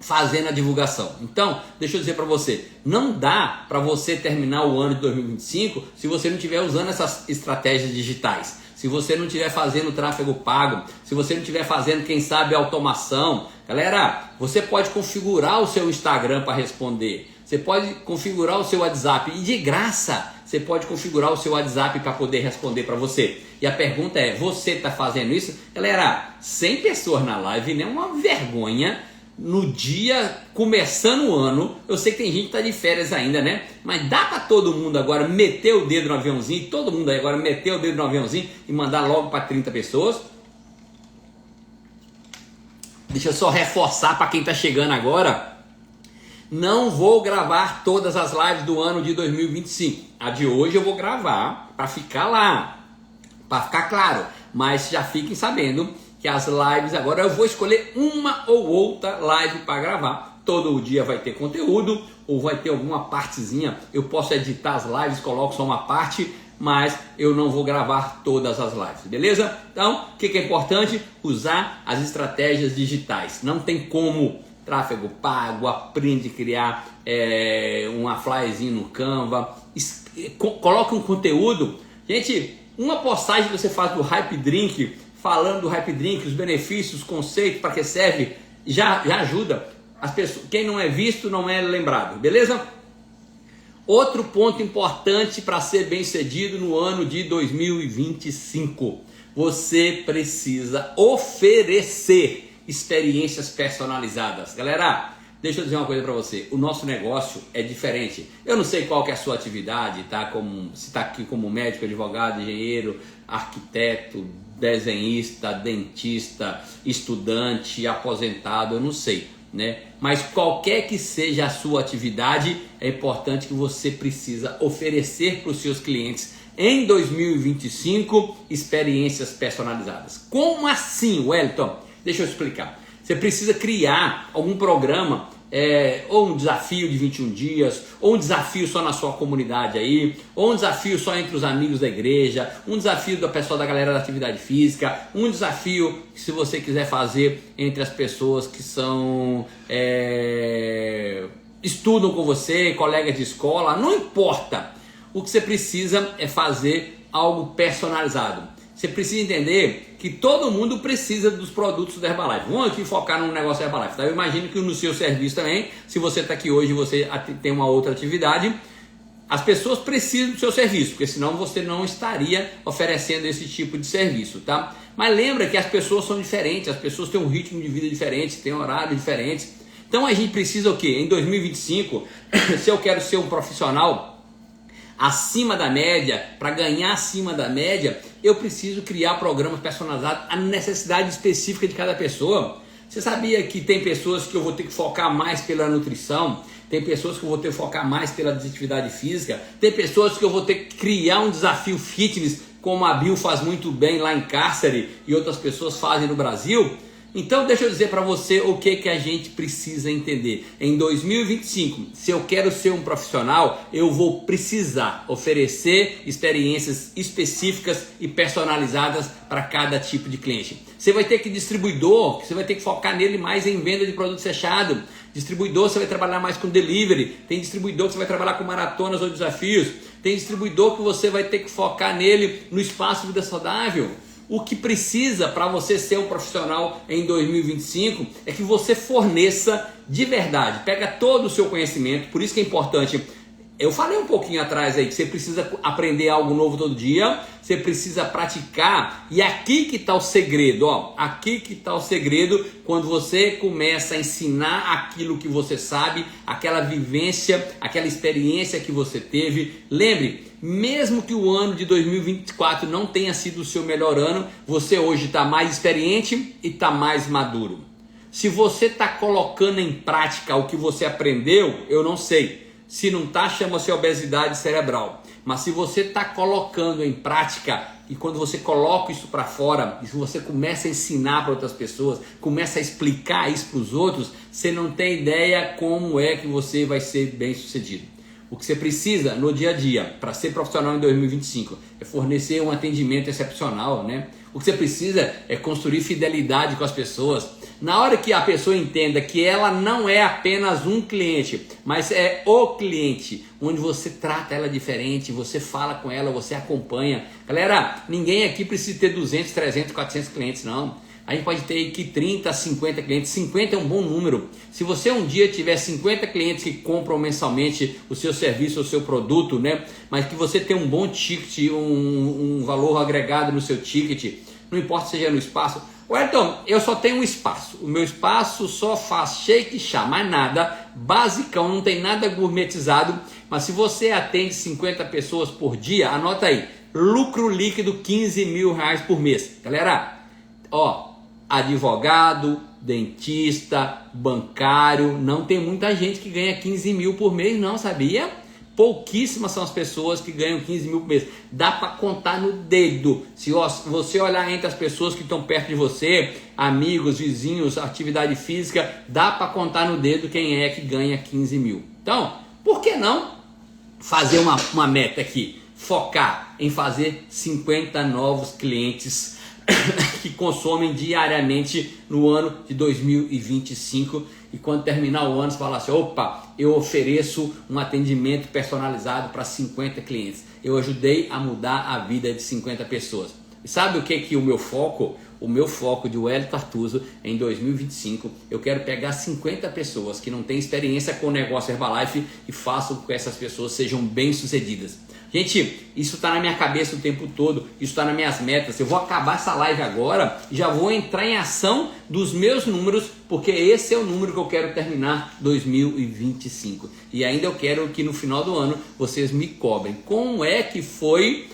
fazendo a divulgação. Então, deixa eu dizer para você, não dá para você terminar o ano de 2025 se você não estiver usando essas estratégias digitais. Se você não estiver fazendo tráfego pago, se você não estiver fazendo, quem sabe, automação. Galera, você pode configurar o seu Instagram para responder. Você pode configurar o seu WhatsApp e de graça você pode configurar o seu WhatsApp para poder responder para você. E a pergunta é, você está fazendo isso? Galera, 100 pessoas na live não é uma vergonha. No dia, começando o ano, eu sei que tem gente que está de férias ainda, né? Mas dá para todo mundo agora meter o dedo no aviãozinho, todo mundo aí agora meter o dedo no aviãozinho e mandar logo para 30 pessoas. Deixa eu só reforçar para quem está chegando agora. Não vou gravar todas as lives do ano de 2025. A de hoje eu vou gravar para ficar lá, para ficar claro. Mas já fiquem sabendo que as lives agora eu vou escolher uma ou outra live para gravar. Todo dia vai ter conteúdo, ou vai ter alguma partezinha. Eu posso editar as lives, coloco só uma parte, mas eu não vou gravar todas as lives, beleza? Então, o que é importante? Usar as estratégias digitais. Não tem como tráfego pago, aprende a criar uma flyerzinha no Canva, coloca um conteúdo. Gente, uma postagem que você faz do Hype Drink, falando do Hype Drink, os benefícios, os conceitos, para que serve, já ajuda as pessoas. Quem não é visto não é lembrado, beleza? Outro ponto importante para ser bem sucedido no ano de 2025, você precisa oferecer experiências personalizadas. Galera, deixa eu dizer uma coisa para você, o nosso negócio é diferente. Eu não sei qual que é a sua atividade, tá? Se está aqui como médico, advogado, engenheiro, arquiteto, desenhista, dentista, estudante, aposentado, eu não sei, né? Mas qualquer que seja a sua atividade, é importante que você precisa oferecer para os seus clientes em 2025 experiências personalizadas. Como assim, Wellington? Deixa eu explicar. Você precisa criar algum programa, ou um desafio de 21 dias, ou um desafio só na sua comunidade aí, ou um desafio só entre os amigos da igreja, um desafio da pessoa da galera da atividade física, um desafio que se você quiser fazer entre as pessoas que são estudam com você, colegas de escola, não importa. O que você precisa é fazer algo personalizado. Você precisa entender que todo mundo precisa dos produtos da Herbalife. Vamos aqui focar no negócio da Herbalife. Tá? Eu imagino que no seu serviço também, se você está aqui hoje e você tem uma outra atividade, as pessoas precisam do seu serviço, porque senão você não estaria oferecendo esse tipo de serviço, tá? Mas lembra que as pessoas são diferentes, as pessoas têm um ritmo de vida diferente, têm horários diferentes. Então a gente precisa o quê? Em 2025, se eu quero ser um profissional acima da média, para ganhar acima da média, eu preciso criar programas personalizados à necessidade específica de cada pessoa. Você sabia que tem pessoas que eu vou ter que focar mais pela nutrição, tem pessoas que eu vou ter que focar mais pela atividade física, tem pessoas que eu vou ter que criar um desafio fitness, como a Bill faz muito bem lá em Cárcere e outras pessoas fazem no Brasil? Então deixa eu dizer para você o que a gente precisa entender. Em 2025, se eu quero ser um profissional, eu vou precisar oferecer experiências específicas e personalizadas para cada tipo de cliente. Você vai ter que distribuidor, você vai ter que focar nele mais em venda de produto fechado. Distribuidor, você vai trabalhar mais com delivery. Tem distribuidor que você vai trabalhar com maratonas ou desafios. Tem distribuidor que você vai ter que focar nele no espaço Vida Saudável. O que precisa para você ser um profissional em 2025 é que você forneça de verdade, pega todo o seu conhecimento, por isso que é importante. Eu falei um pouquinho atrás aí que você precisa aprender algo novo todo dia, você precisa praticar, e aqui que está o segredo, ó, aqui que está o segredo, quando você começa a ensinar aquilo que você sabe, aquela vivência, aquela experiência que você teve. Lembre, mesmo que o ano de 2024 não tenha sido o seu melhor ano, você hoje está mais experiente e está mais maduro. Se você está colocando em prática o que você aprendeu, eu não sei. Se não está, chama-se obesidade cerebral. Mas se você está colocando em prática, e quando você coloca isso para fora, e se você começa a ensinar para outras pessoas, começa a explicar isso para os outros, você não tem ideia como é que você vai ser bem sucedido. O que você precisa no dia a dia para ser profissional em 2025 é fornecer um atendimento excepcional, né? O que você precisa é construir fidelidade com as pessoas. Na hora que a pessoa entenda que ela não é apenas um cliente, mas é o cliente, onde você trata ela diferente, você fala com ela, você acompanha. Galera, ninguém aqui precisa ter 200, 300, 400 clientes, não. A gente pode ter aqui 30, 50 clientes. 50 é um bom número. Se você um dia tiver 50 clientes que compram mensalmente o seu serviço, o seu produto, né? Mas que você tem um bom ticket, um valor agregado no seu ticket, não importa se seja no espaço. Então, eu só tenho um espaço. O meu espaço só faz shake e chá, mais nada. Basicão, não tem nada gourmetizado. Mas se você atende 50 pessoas por dia, anota aí. Lucro líquido 15 mil reais por mês. Galera, ó, advogado, dentista, bancário, não tem muita gente que ganha 15 mil por mês não, sabia? Pouquíssimas são as pessoas que ganham 15 mil por mês. Dá para contar no dedo. Se você olhar entre as pessoas que estão perto de você, amigos, vizinhos, atividade física, dá para contar no dedo quem é que ganha 15 mil. Então, por que não fazer uma meta aqui? Focar em fazer 50 novos clientes que consomem diariamente no ano de 2025, e quando terminar o ano você fala assim, opa, eu ofereço um atendimento personalizado para 50 clientes, eu ajudei a mudar a vida de 50 pessoas. Sabe o que é o meu foco? O meu foco de Wellington Artuso em 2025, eu quero pegar 50 pessoas que não têm experiência com o negócio Herbalife e façam com que essas pessoas sejam bem-sucedidas. Gente, isso está na minha cabeça o tempo todo, isso está nas minhas metas. Eu vou acabar essa live agora e já vou entrar em ação dos meus números, porque esse é o número que eu quero terminar 2025. E ainda eu quero que no final do ano vocês me cobrem como é que foi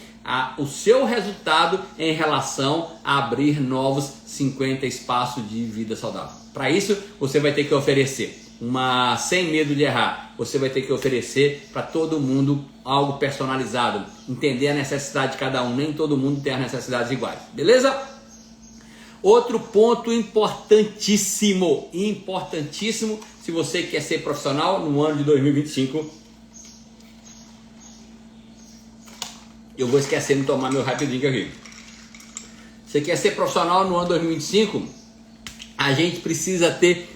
o seu resultado em relação a abrir novos 50 espaços de vida saudável. Para isso, você vai ter que oferecer sem medo de errar. Você vai ter que oferecer para todo mundo algo personalizado, entender a necessidade de cada um. Nem todo mundo tem as necessidades iguais, beleza? Outro ponto importantíssimo, se você quer ser profissional no ano de 2025. Eu vou esquecendo de tomar meu rapidinho aqui. Você quer ser profissional no ano 2025? A gente precisa ter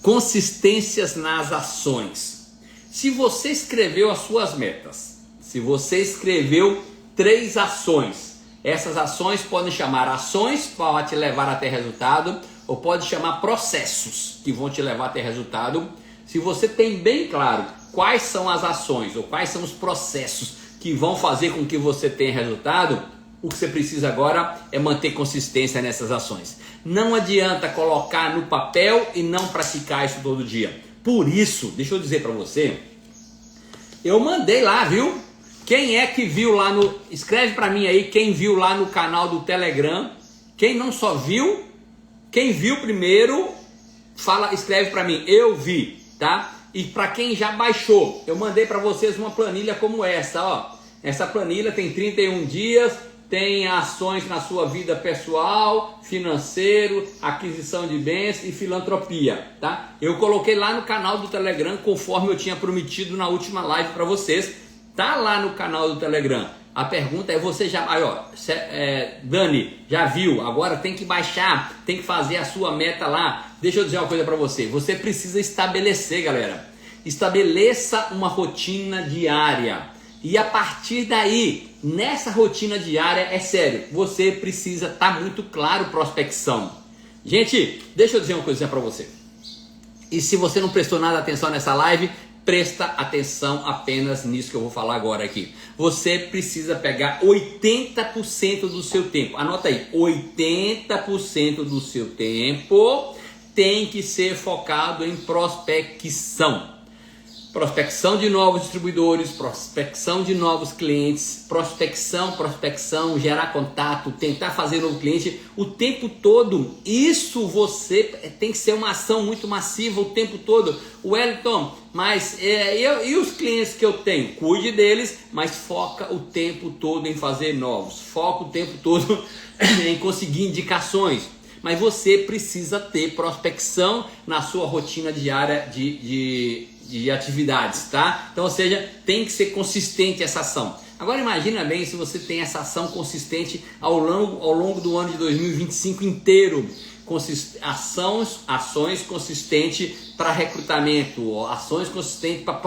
consistências nas ações. Se você escreveu as suas metas, se você escreveu 3 ações, essas ações podem chamar ações para te levar até resultado, ou pode chamar processos que vão te levar até resultado. Se você tem bem claro quais são as ações ou quais são os processos que vão fazer com que você tenha resultado, o que você precisa agora é manter consistência nessas ações. Não adianta colocar no papel e não praticar isso todo dia. Por isso, deixa eu dizer para você, eu mandei lá, viu? Quem é que viu lá no... Escreve para mim aí quem viu lá no canal do Telegram. Quem não só viu, quem viu primeiro, escreve para mim, eu vi, tá? E para quem já baixou, eu mandei para vocês uma planilha como essa, ó. Essa planilha tem 31 dias, tem ações na sua vida pessoal, financeiro, aquisição de bens e filantropia, tá? Eu coloquei lá no canal do Telegram, conforme eu tinha prometido na última live para vocês. Tá lá no canal do Telegram. A pergunta é, você já... Aí, ó, Dani, já viu? Agora tem que baixar, tem que fazer a sua meta lá. Deixa eu dizer uma coisa para você. Você precisa estabelecer, galera. Estabeleça uma rotina diária. E a partir daí, nessa rotina diária, é sério, você precisa estar muito claro prospecção. Gente, deixa eu dizer uma coisa para você. E se você não prestou nada atenção nessa live, presta atenção apenas nisso que eu vou falar agora aqui. Você precisa pegar 80% do seu tempo. Anota aí, 80% do seu tempo tem que ser focado em prospecção. Prospecção de novos distribuidores, prospecção de novos clientes, prospecção, gerar contato, tentar fazer novo cliente o tempo todo. Isso você tem que ser uma ação muito massiva o tempo todo. Wellington, mas e os clientes que eu tenho? Cuide deles, mas foca o tempo todo em fazer novos. Foca o tempo todo em conseguir indicações. Mas você precisa ter prospecção na sua rotina diária de atividades, tá? Então, ou seja, tem que ser consistente essa ação. Agora imagina bem se você tem essa ação consistente ao longo do ano de 2025 inteiro. Ações consistentes para recrutamento, ações consistentes para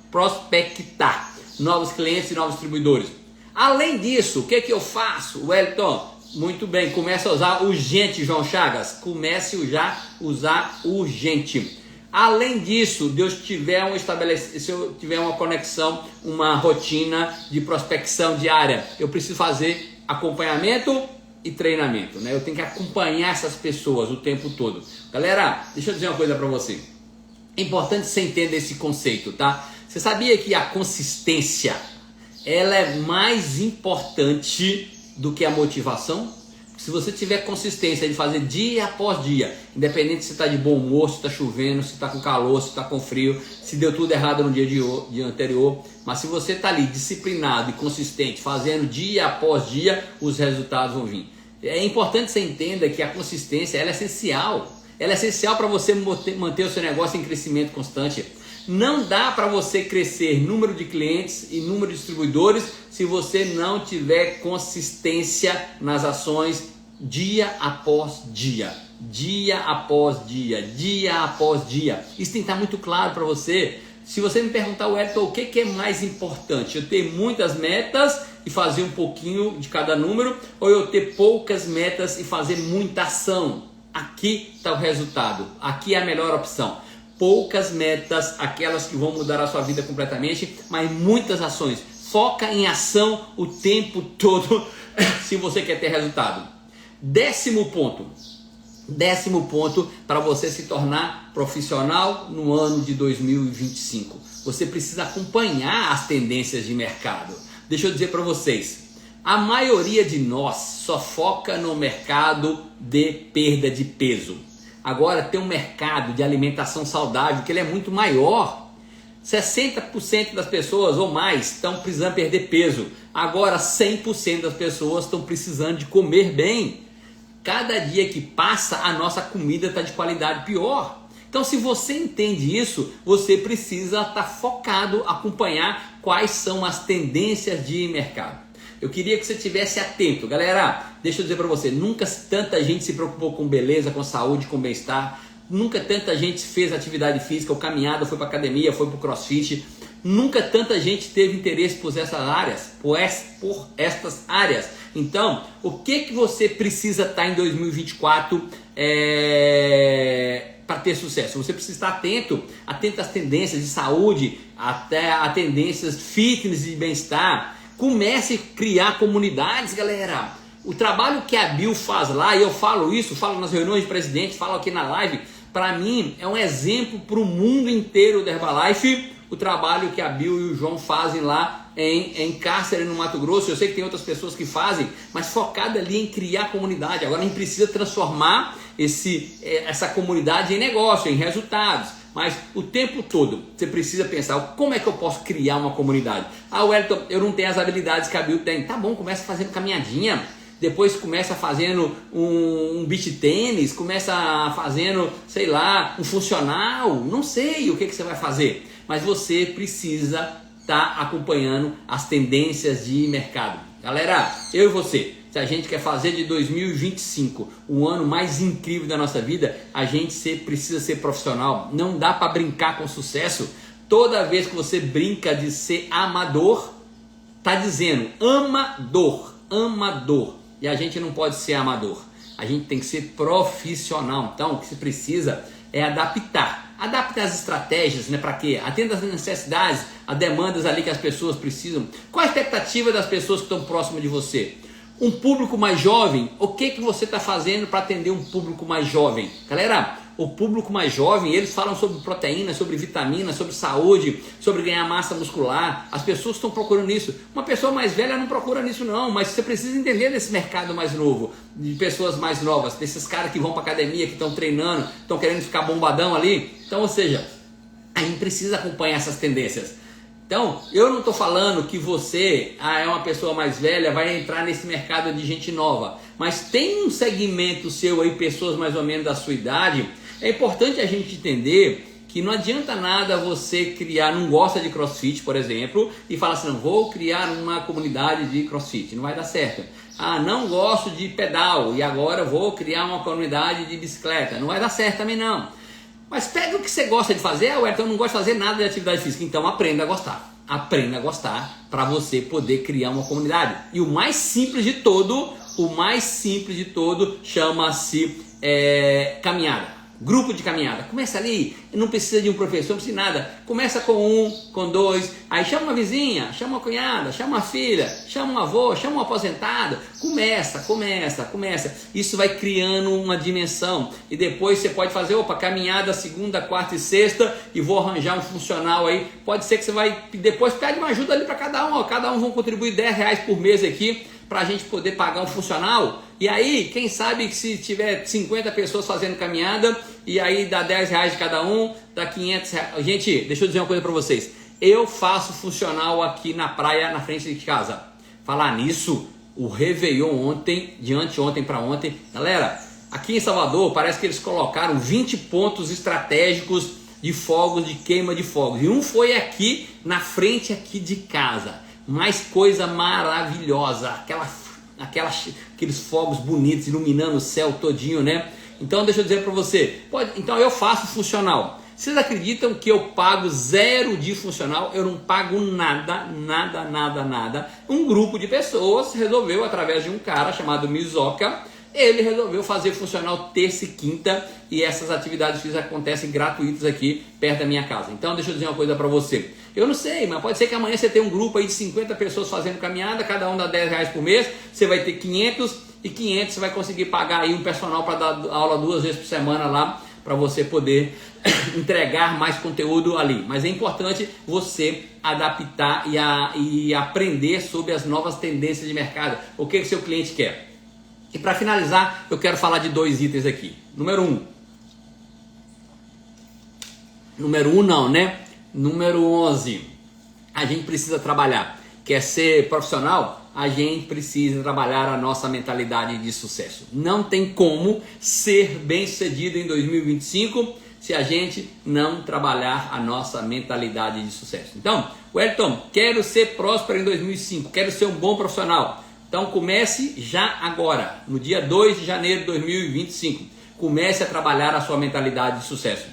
prospectar novos clientes e novos distribuidores. Além disso, o que eu faço, Wellington? Muito bem, comece a usar urgente, João Chagas. Comece já a usar urgente. Além disso, se eu tiver uma conexão, uma rotina de prospecção diária, eu preciso fazer acompanhamento e treinamento, né? Eu tenho que acompanhar essas pessoas o tempo todo. Galera, deixa eu dizer uma coisa para você. É importante você entender esse conceito, tá? Você sabia que a consistência, ela é mais importante do que a motivação? Se você tiver consistência de fazer dia após dia, independente se está de bom humor, se está chovendo, se está com calor, se está com frio, se deu tudo errado no dia anterior, mas se você está ali disciplinado e consistente, fazendo dia após dia, os resultados vão vir. É importante você entenda que a consistência ela é essencial. Ela é essencial para você manter o seu negócio em crescimento constante. Não dá para você crescer número de clientes e número de distribuidores se você não tiver consistência nas ações dia após dia. Dia após dia, dia após dia. Isso tem que estar muito claro para você. Se você me perguntar, Wellington, o que é mais importante? Eu ter muitas metas e fazer um pouquinho de cada número, ou eu ter poucas metas e fazer muita ação? Aqui está o resultado, aqui é a melhor opção. Poucas metas, aquelas que vão mudar a sua vida completamente, mas muitas ações. Foca em ação o tempo todo se você quer ter resultado. Décimo ponto para você se tornar profissional no ano de 2025. Você precisa acompanhar as tendências de mercado. Deixa eu dizer para vocês, a maioria de nós só foca no mercado de perda de peso. Agora tem um mercado de alimentação saudável que ele é muito maior. 60% das pessoas ou mais estão precisando perder peso. Agora 100% das pessoas estão precisando de comer bem. Cada dia que passa, a nossa comida está de qualidade pior. Então, se você entende isso, você precisa estar focado, acompanhar quais são as tendências de mercado. Eu queria que você estivesse atento. Galera, deixa eu dizer para você, nunca tanta gente se preocupou com beleza, com saúde, com bem-estar. Nunca tanta gente fez atividade física, ou caminhada, foi para academia, foi para o crossfit. Nunca tanta gente teve interesse por essas áreas, por estas áreas. Então, o que você precisa estar em 2024 para ter sucesso? Você precisa estar atento às tendências de saúde, até a tendências fitness e bem-estar. Comece a criar comunidades, galera. O trabalho que a Bill faz lá, e eu falo isso, falo nas reuniões de presidente, falo aqui na live, para mim é um exemplo para o mundo inteiro da Herbalife, o trabalho que a Bill e o João fazem lá em Cárcere, no Mato Grosso. Eu sei que tem outras pessoas que fazem, mas focada ali em criar comunidade. Agora a gente precisa transformar essa comunidade em negócio, em resultados. Mas o tempo todo você precisa pensar, como é que eu posso criar uma comunidade? Ah, Wellington, eu não tenho as habilidades que a Bill tem. Tá bom, começa fazendo caminhadinha. Depois começa fazendo um beach tênis, começa fazendo, sei lá, um funcional. Não sei o que você vai fazer. Mas você precisa estar acompanhando as tendências de mercado. Galera, eu e você, se a gente quer fazer de 2025 o ano mais incrível da nossa vida, a gente precisa ser profissional. Não dá para brincar com sucesso. Toda vez que você brinca de ser amador, tá dizendo amador. E a gente não pode ser amador. A gente tem que ser profissional. Então, o que você precisa é adaptar as estratégias, né? Para quê? Atenda às necessidades, às demandas ali que as pessoas precisam. Qual a expectativa das pessoas que estão próximas de você? Um público mais jovem, o que você está fazendo para atender um público mais jovem? Galera, o público mais jovem, eles falam sobre proteína, sobre vitamina, sobre saúde, sobre ganhar massa muscular. As pessoas estão procurando isso. Uma pessoa mais velha não procura nisso não, mas você precisa entender desse mercado mais novo, de pessoas mais novas, desses caras que vão para academia, que estão treinando, estão querendo ficar bombadão ali. Então, ou seja, a gente precisa acompanhar essas tendências. Então, eu não estou falando que você é uma pessoa mais velha, vai entrar nesse mercado de gente nova, mas tem um segmento seu aí, pessoas mais ou menos da sua idade. É importante a gente entender que não adianta nada você criar, não gosta de crossfit, por exemplo, e falar assim, não, vou criar uma comunidade de crossfit, não vai dar certo. Ah, não gosto de pedal e agora vou criar uma comunidade de bicicleta, não vai dar certo também não. Mas pega o que você gosta de fazer, então eu não gosto de fazer nada de atividade física, então aprenda a gostar. Aprenda a gostar para você poder criar uma comunidade. E o mais simples de todo chama-se caminhada. Grupo de caminhada. Começa ali, não precisa de um professor, não precisa de nada. Começa com um, com dois, aí chama uma vizinha, chama uma cunhada, chama uma filha, chama um avô, chama um aposentado. Começa. Isso vai criando uma dimensão. E depois você pode fazer, caminhada segunda, quarta e sexta e vou arranjar um funcional aí. Pode ser que você vai, depois pede uma ajuda ali para cada um. Cada um vão contribuir R$10 por mês aqui para a gente poder pagar um funcional. E aí, quem sabe que se tiver 50 pessoas fazendo caminhada, e aí dá R$10 de cada um, dá R$500. Gente, deixa eu dizer uma coisa para vocês. Eu faço funcional aqui na praia, na frente de casa. Falar nisso, o Réveillon de anteontem para ontem. Galera, aqui em Salvador, parece que eles colocaram 20 pontos estratégicos de fogos, de queima de fogos. E um foi aqui, na frente aqui de casa. Mais coisa maravilhosa, aqueles fogos bonitos iluminando o céu todinho, né? Então deixa eu dizer para você, então eu faço funcional. Vocês acreditam que eu pago zero de funcional? Eu não pago nada, nada, nada, nada. Um grupo de pessoas resolveu, através de um cara chamado Mizoca, ele resolveu fazer funcional terça e quinta, e essas atividades físicas acontecem gratuitas aqui perto da minha casa. Então deixa eu dizer uma coisa para você. Eu não sei, mas pode ser que amanhã você tenha um grupo aí de 50 pessoas fazendo caminhada, cada um dá R$10 por mês, você vai ter 500 e 500 você vai conseguir pagar aí um personal para dar aula 2 vezes por semana lá, para você poder entregar mais conteúdo ali. Mas é importante você adaptar e aprender sobre as novas tendências de mercado. O que seu cliente quer? E para finalizar, eu quero falar de 2 itens aqui. Número 1 não, né? Número 11. A gente precisa trabalhar. Quer ser profissional? A gente precisa trabalhar a nossa mentalidade de sucesso. Não tem como ser bem sucedido em 2025 se a gente não trabalhar a nossa mentalidade de sucesso. Então, Wellington, quero ser próspero em 2005, quero ser um bom profissional. Então comece já agora, no dia 2 de janeiro de 2025. Comece a trabalhar a sua mentalidade de sucesso.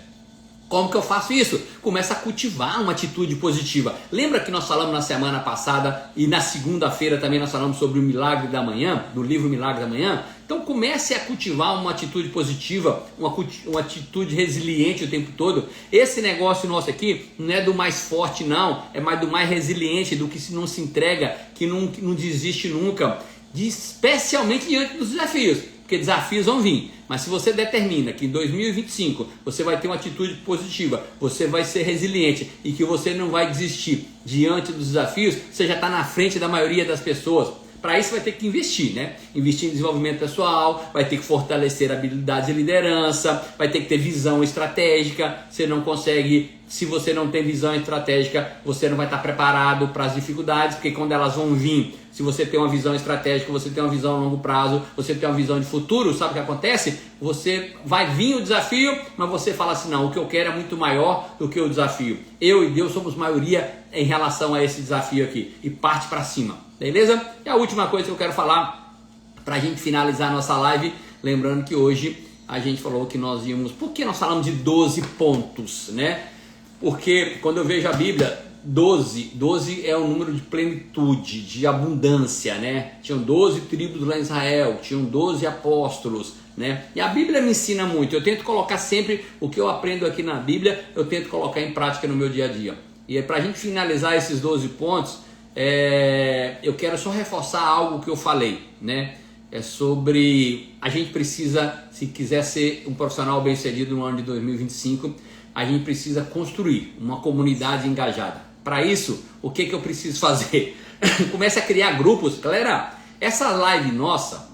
Como que eu faço isso? Começa a cultivar uma atitude positiva. Lembra que nós falamos na semana passada e na segunda-feira também nós falamos sobre o Milagre da Manhã, do livro Milagre da Manhã? Então comece a cultivar uma atitude positiva, uma atitude resiliente o tempo todo. Esse negócio nosso aqui não é do mais forte não, é mais do mais resiliente, do que não se entrega, que não desiste nunca, especialmente diante dos desafios. Porque desafios vão vir, mas se você determina que em 2025 você vai ter uma atitude positiva, você vai ser resiliente e que você não vai desistir diante dos desafios, você já está na frente da maioria das pessoas. Para isso vai ter que investir, né? Investir em desenvolvimento pessoal, vai ter que fortalecer habilidades de liderança, vai ter que ter visão estratégica. Você não consegue, se você não tem visão estratégica, você não vai estar preparado para as dificuldades, porque quando elas vão vir, se você tem uma visão estratégica, você tem uma visão a longo prazo, você tem uma visão de futuro, sabe o que acontece? Você vai vir o desafio, mas você fala assim, não, o que eu quero é muito maior do que o desafio. Eu e Deus somos maioria em relação a esse desafio aqui, e parte para cima. Beleza? E a última coisa que eu quero falar, para a gente finalizar a nossa live, lembrando que hoje a gente falou que nós íamos... Por que nós falamos de 12 pontos, né? Porque quando eu vejo a Bíblia, 12 é o número de plenitude, de abundância, né? Tinham 12 tribos lá em Israel, tinham 12 apóstolos, né? E a Bíblia me ensina muito. Eu tento colocar sempre o que eu aprendo aqui na Bíblia, eu tento colocar em prática no meu dia a dia. E para a gente finalizar esses 12 pontos... eu quero só reforçar algo que eu falei, né? É sobre a gente precisa, se quiser ser um profissional bem sucedido no ano de 2025, a gente precisa construir uma comunidade engajada. Para isso, o que eu preciso fazer? Comece a criar grupos. Galera, essa live nossa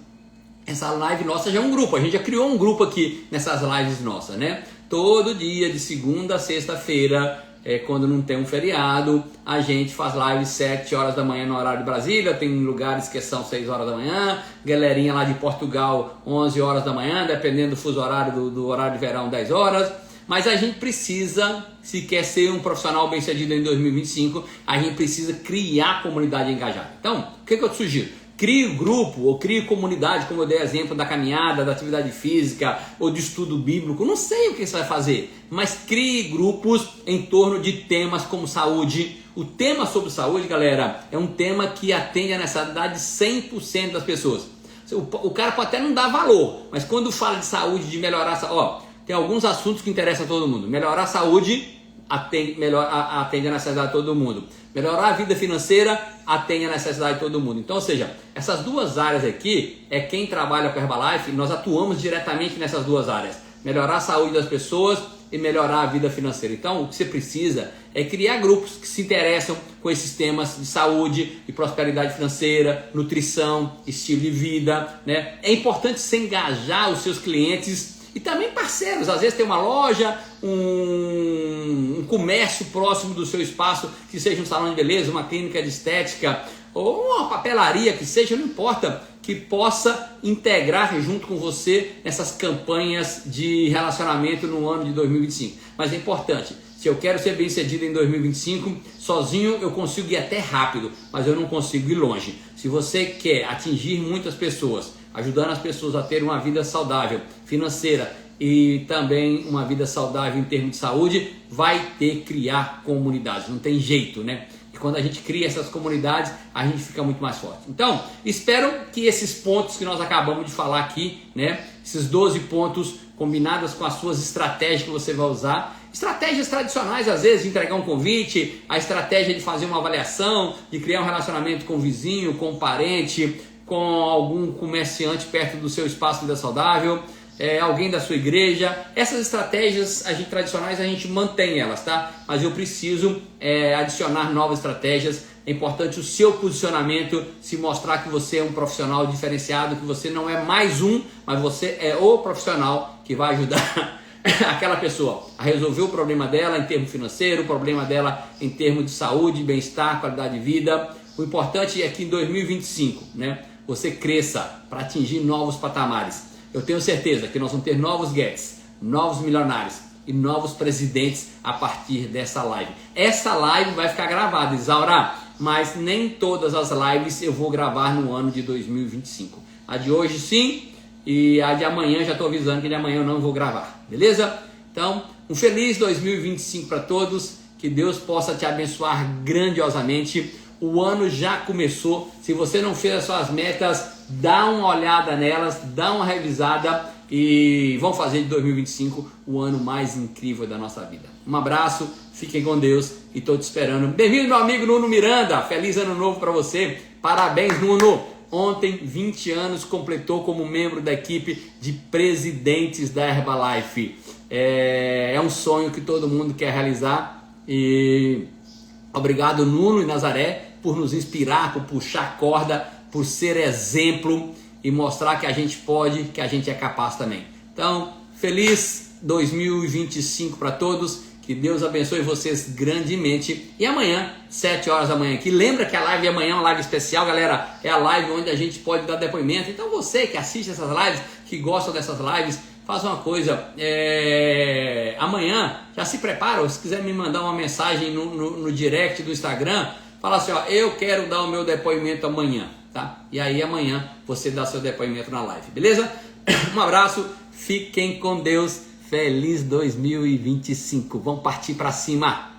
já é um grupo. A gente já criou um grupo aqui nessas lives nossas, né? Todo dia, de segunda a sexta-feira, quando não tem um feriado, a gente faz live 7 horas da manhã no horário de Brasília, tem lugares que são 6 horas da manhã, galerinha lá de Portugal 11 horas da manhã, dependendo do fuso horário do horário de verão 10 horas, mas a gente precisa, se quer ser um profissional bem sucedido em 2025, a gente precisa criar comunidade engajada. Então, o que eu te sugiro? Crie grupo ou crie comunidade, como eu dei exemplo da caminhada, da atividade física ou de estudo bíblico. Não sei o que você vai fazer, mas crie grupos em torno de temas como saúde. O tema sobre saúde, galera, é um tema que atende a necessidade de 100% das pessoas. O cara pode até não dar valor, mas quando fala de saúde, de melhorar a saúde, tem alguns assuntos que interessam a todo mundo. Melhorar a saúde atende a necessidade de todo mundo. Melhorar a vida financeira atende a necessidade de todo mundo. Então, ou seja, essas duas áreas aqui, quem trabalha com Herbalife, nós atuamos diretamente nessas duas áreas. Melhorar a saúde das pessoas e melhorar a vida financeira. Então, o que você precisa é criar grupos que se interessam com esses temas de saúde e prosperidade financeira, nutrição, estilo de vida, né? É importante você engajar os seus clientes e também parceiros. Às vezes tem uma loja, um comércio próximo do seu espaço, que seja um salão de beleza, uma clínica de estética ou uma papelaria, que seja, não importa, que possa integrar junto com você nessas campanhas de relacionamento no ano de 2025. Mas é importante, se eu quero ser bem sucedido em 2025, sozinho eu consigo ir até rápido, mas eu não consigo ir longe. Se você quer atingir muitas pessoas, ajudando as pessoas a ter uma vida saudável, financeira e também uma vida saudável em termos de saúde, vai ter que criar comunidades, não tem jeito, né? E quando a gente cria essas comunidades, a gente fica muito mais forte. Então, espero que esses pontos que nós acabamos de falar aqui, né, esses 12 pontos combinados com as suas estratégias que você vai usar, estratégias tradicionais, às vezes, de entregar um convite, a estratégia de fazer uma avaliação, de criar um relacionamento com o vizinho, com o parente, com algum comerciante perto do seu espaço de vida saudável, alguém da sua igreja. Essas estratégias tradicionais a gente mantém elas, tá? Mas eu preciso adicionar novas estratégias. É importante o seu posicionamento, se mostrar que você é um profissional diferenciado, que você não é mais um, mas você é o profissional que vai ajudar aquela pessoa a resolver o problema dela em termos financeiro, o problema dela em termos de saúde, bem-estar, qualidade de vida. O importante é que em 2025, né, você cresça para atingir novos patamares. Eu tenho certeza que nós vamos ter novos Guedes, novos milionários e novos presidentes a partir dessa live. Essa live vai ficar gravada, Isaura, mas nem todas as lives eu vou gravar no ano de 2025. A de hoje sim, e a de amanhã já estou avisando que de amanhã eu não vou gravar, beleza? Então, um feliz 2025 para todos, que Deus possa te abençoar grandiosamente. O ano já começou. Se você não fez as suas metas, dá uma olhada nelas, dá uma revisada e vamos fazer de 2025 o ano mais incrível da nossa vida. Um abraço, fiquem com Deus e estou te esperando. Bem-vindo, meu amigo Nuno Miranda, feliz ano novo para você. Parabéns, Nuno. Ontem, 20 anos, completou como membro da equipe de presidentes da Herbalife. É um sonho que todo mundo quer realizar e obrigado, Nuno e Nazaré, por nos inspirar, por puxar corda, por ser exemplo e mostrar que a gente pode, que a gente é capaz também. Então, feliz 2025 para todos, que Deus abençoe vocês grandemente. E amanhã, 7 horas da manhã aqui, lembra que a live de amanhã é uma live especial, galera, é a live onde a gente pode dar depoimento. Então você que assiste essas lives, que gosta dessas lives, faz uma coisa, amanhã já se prepara, se quiser me mandar uma mensagem no direct do Instagram, fala assim, ó, eu quero dar o meu depoimento amanhã, tá? E aí amanhã você dá seu depoimento na live, beleza? Um abraço, fiquem com Deus, feliz 2025, vamos partir para cima!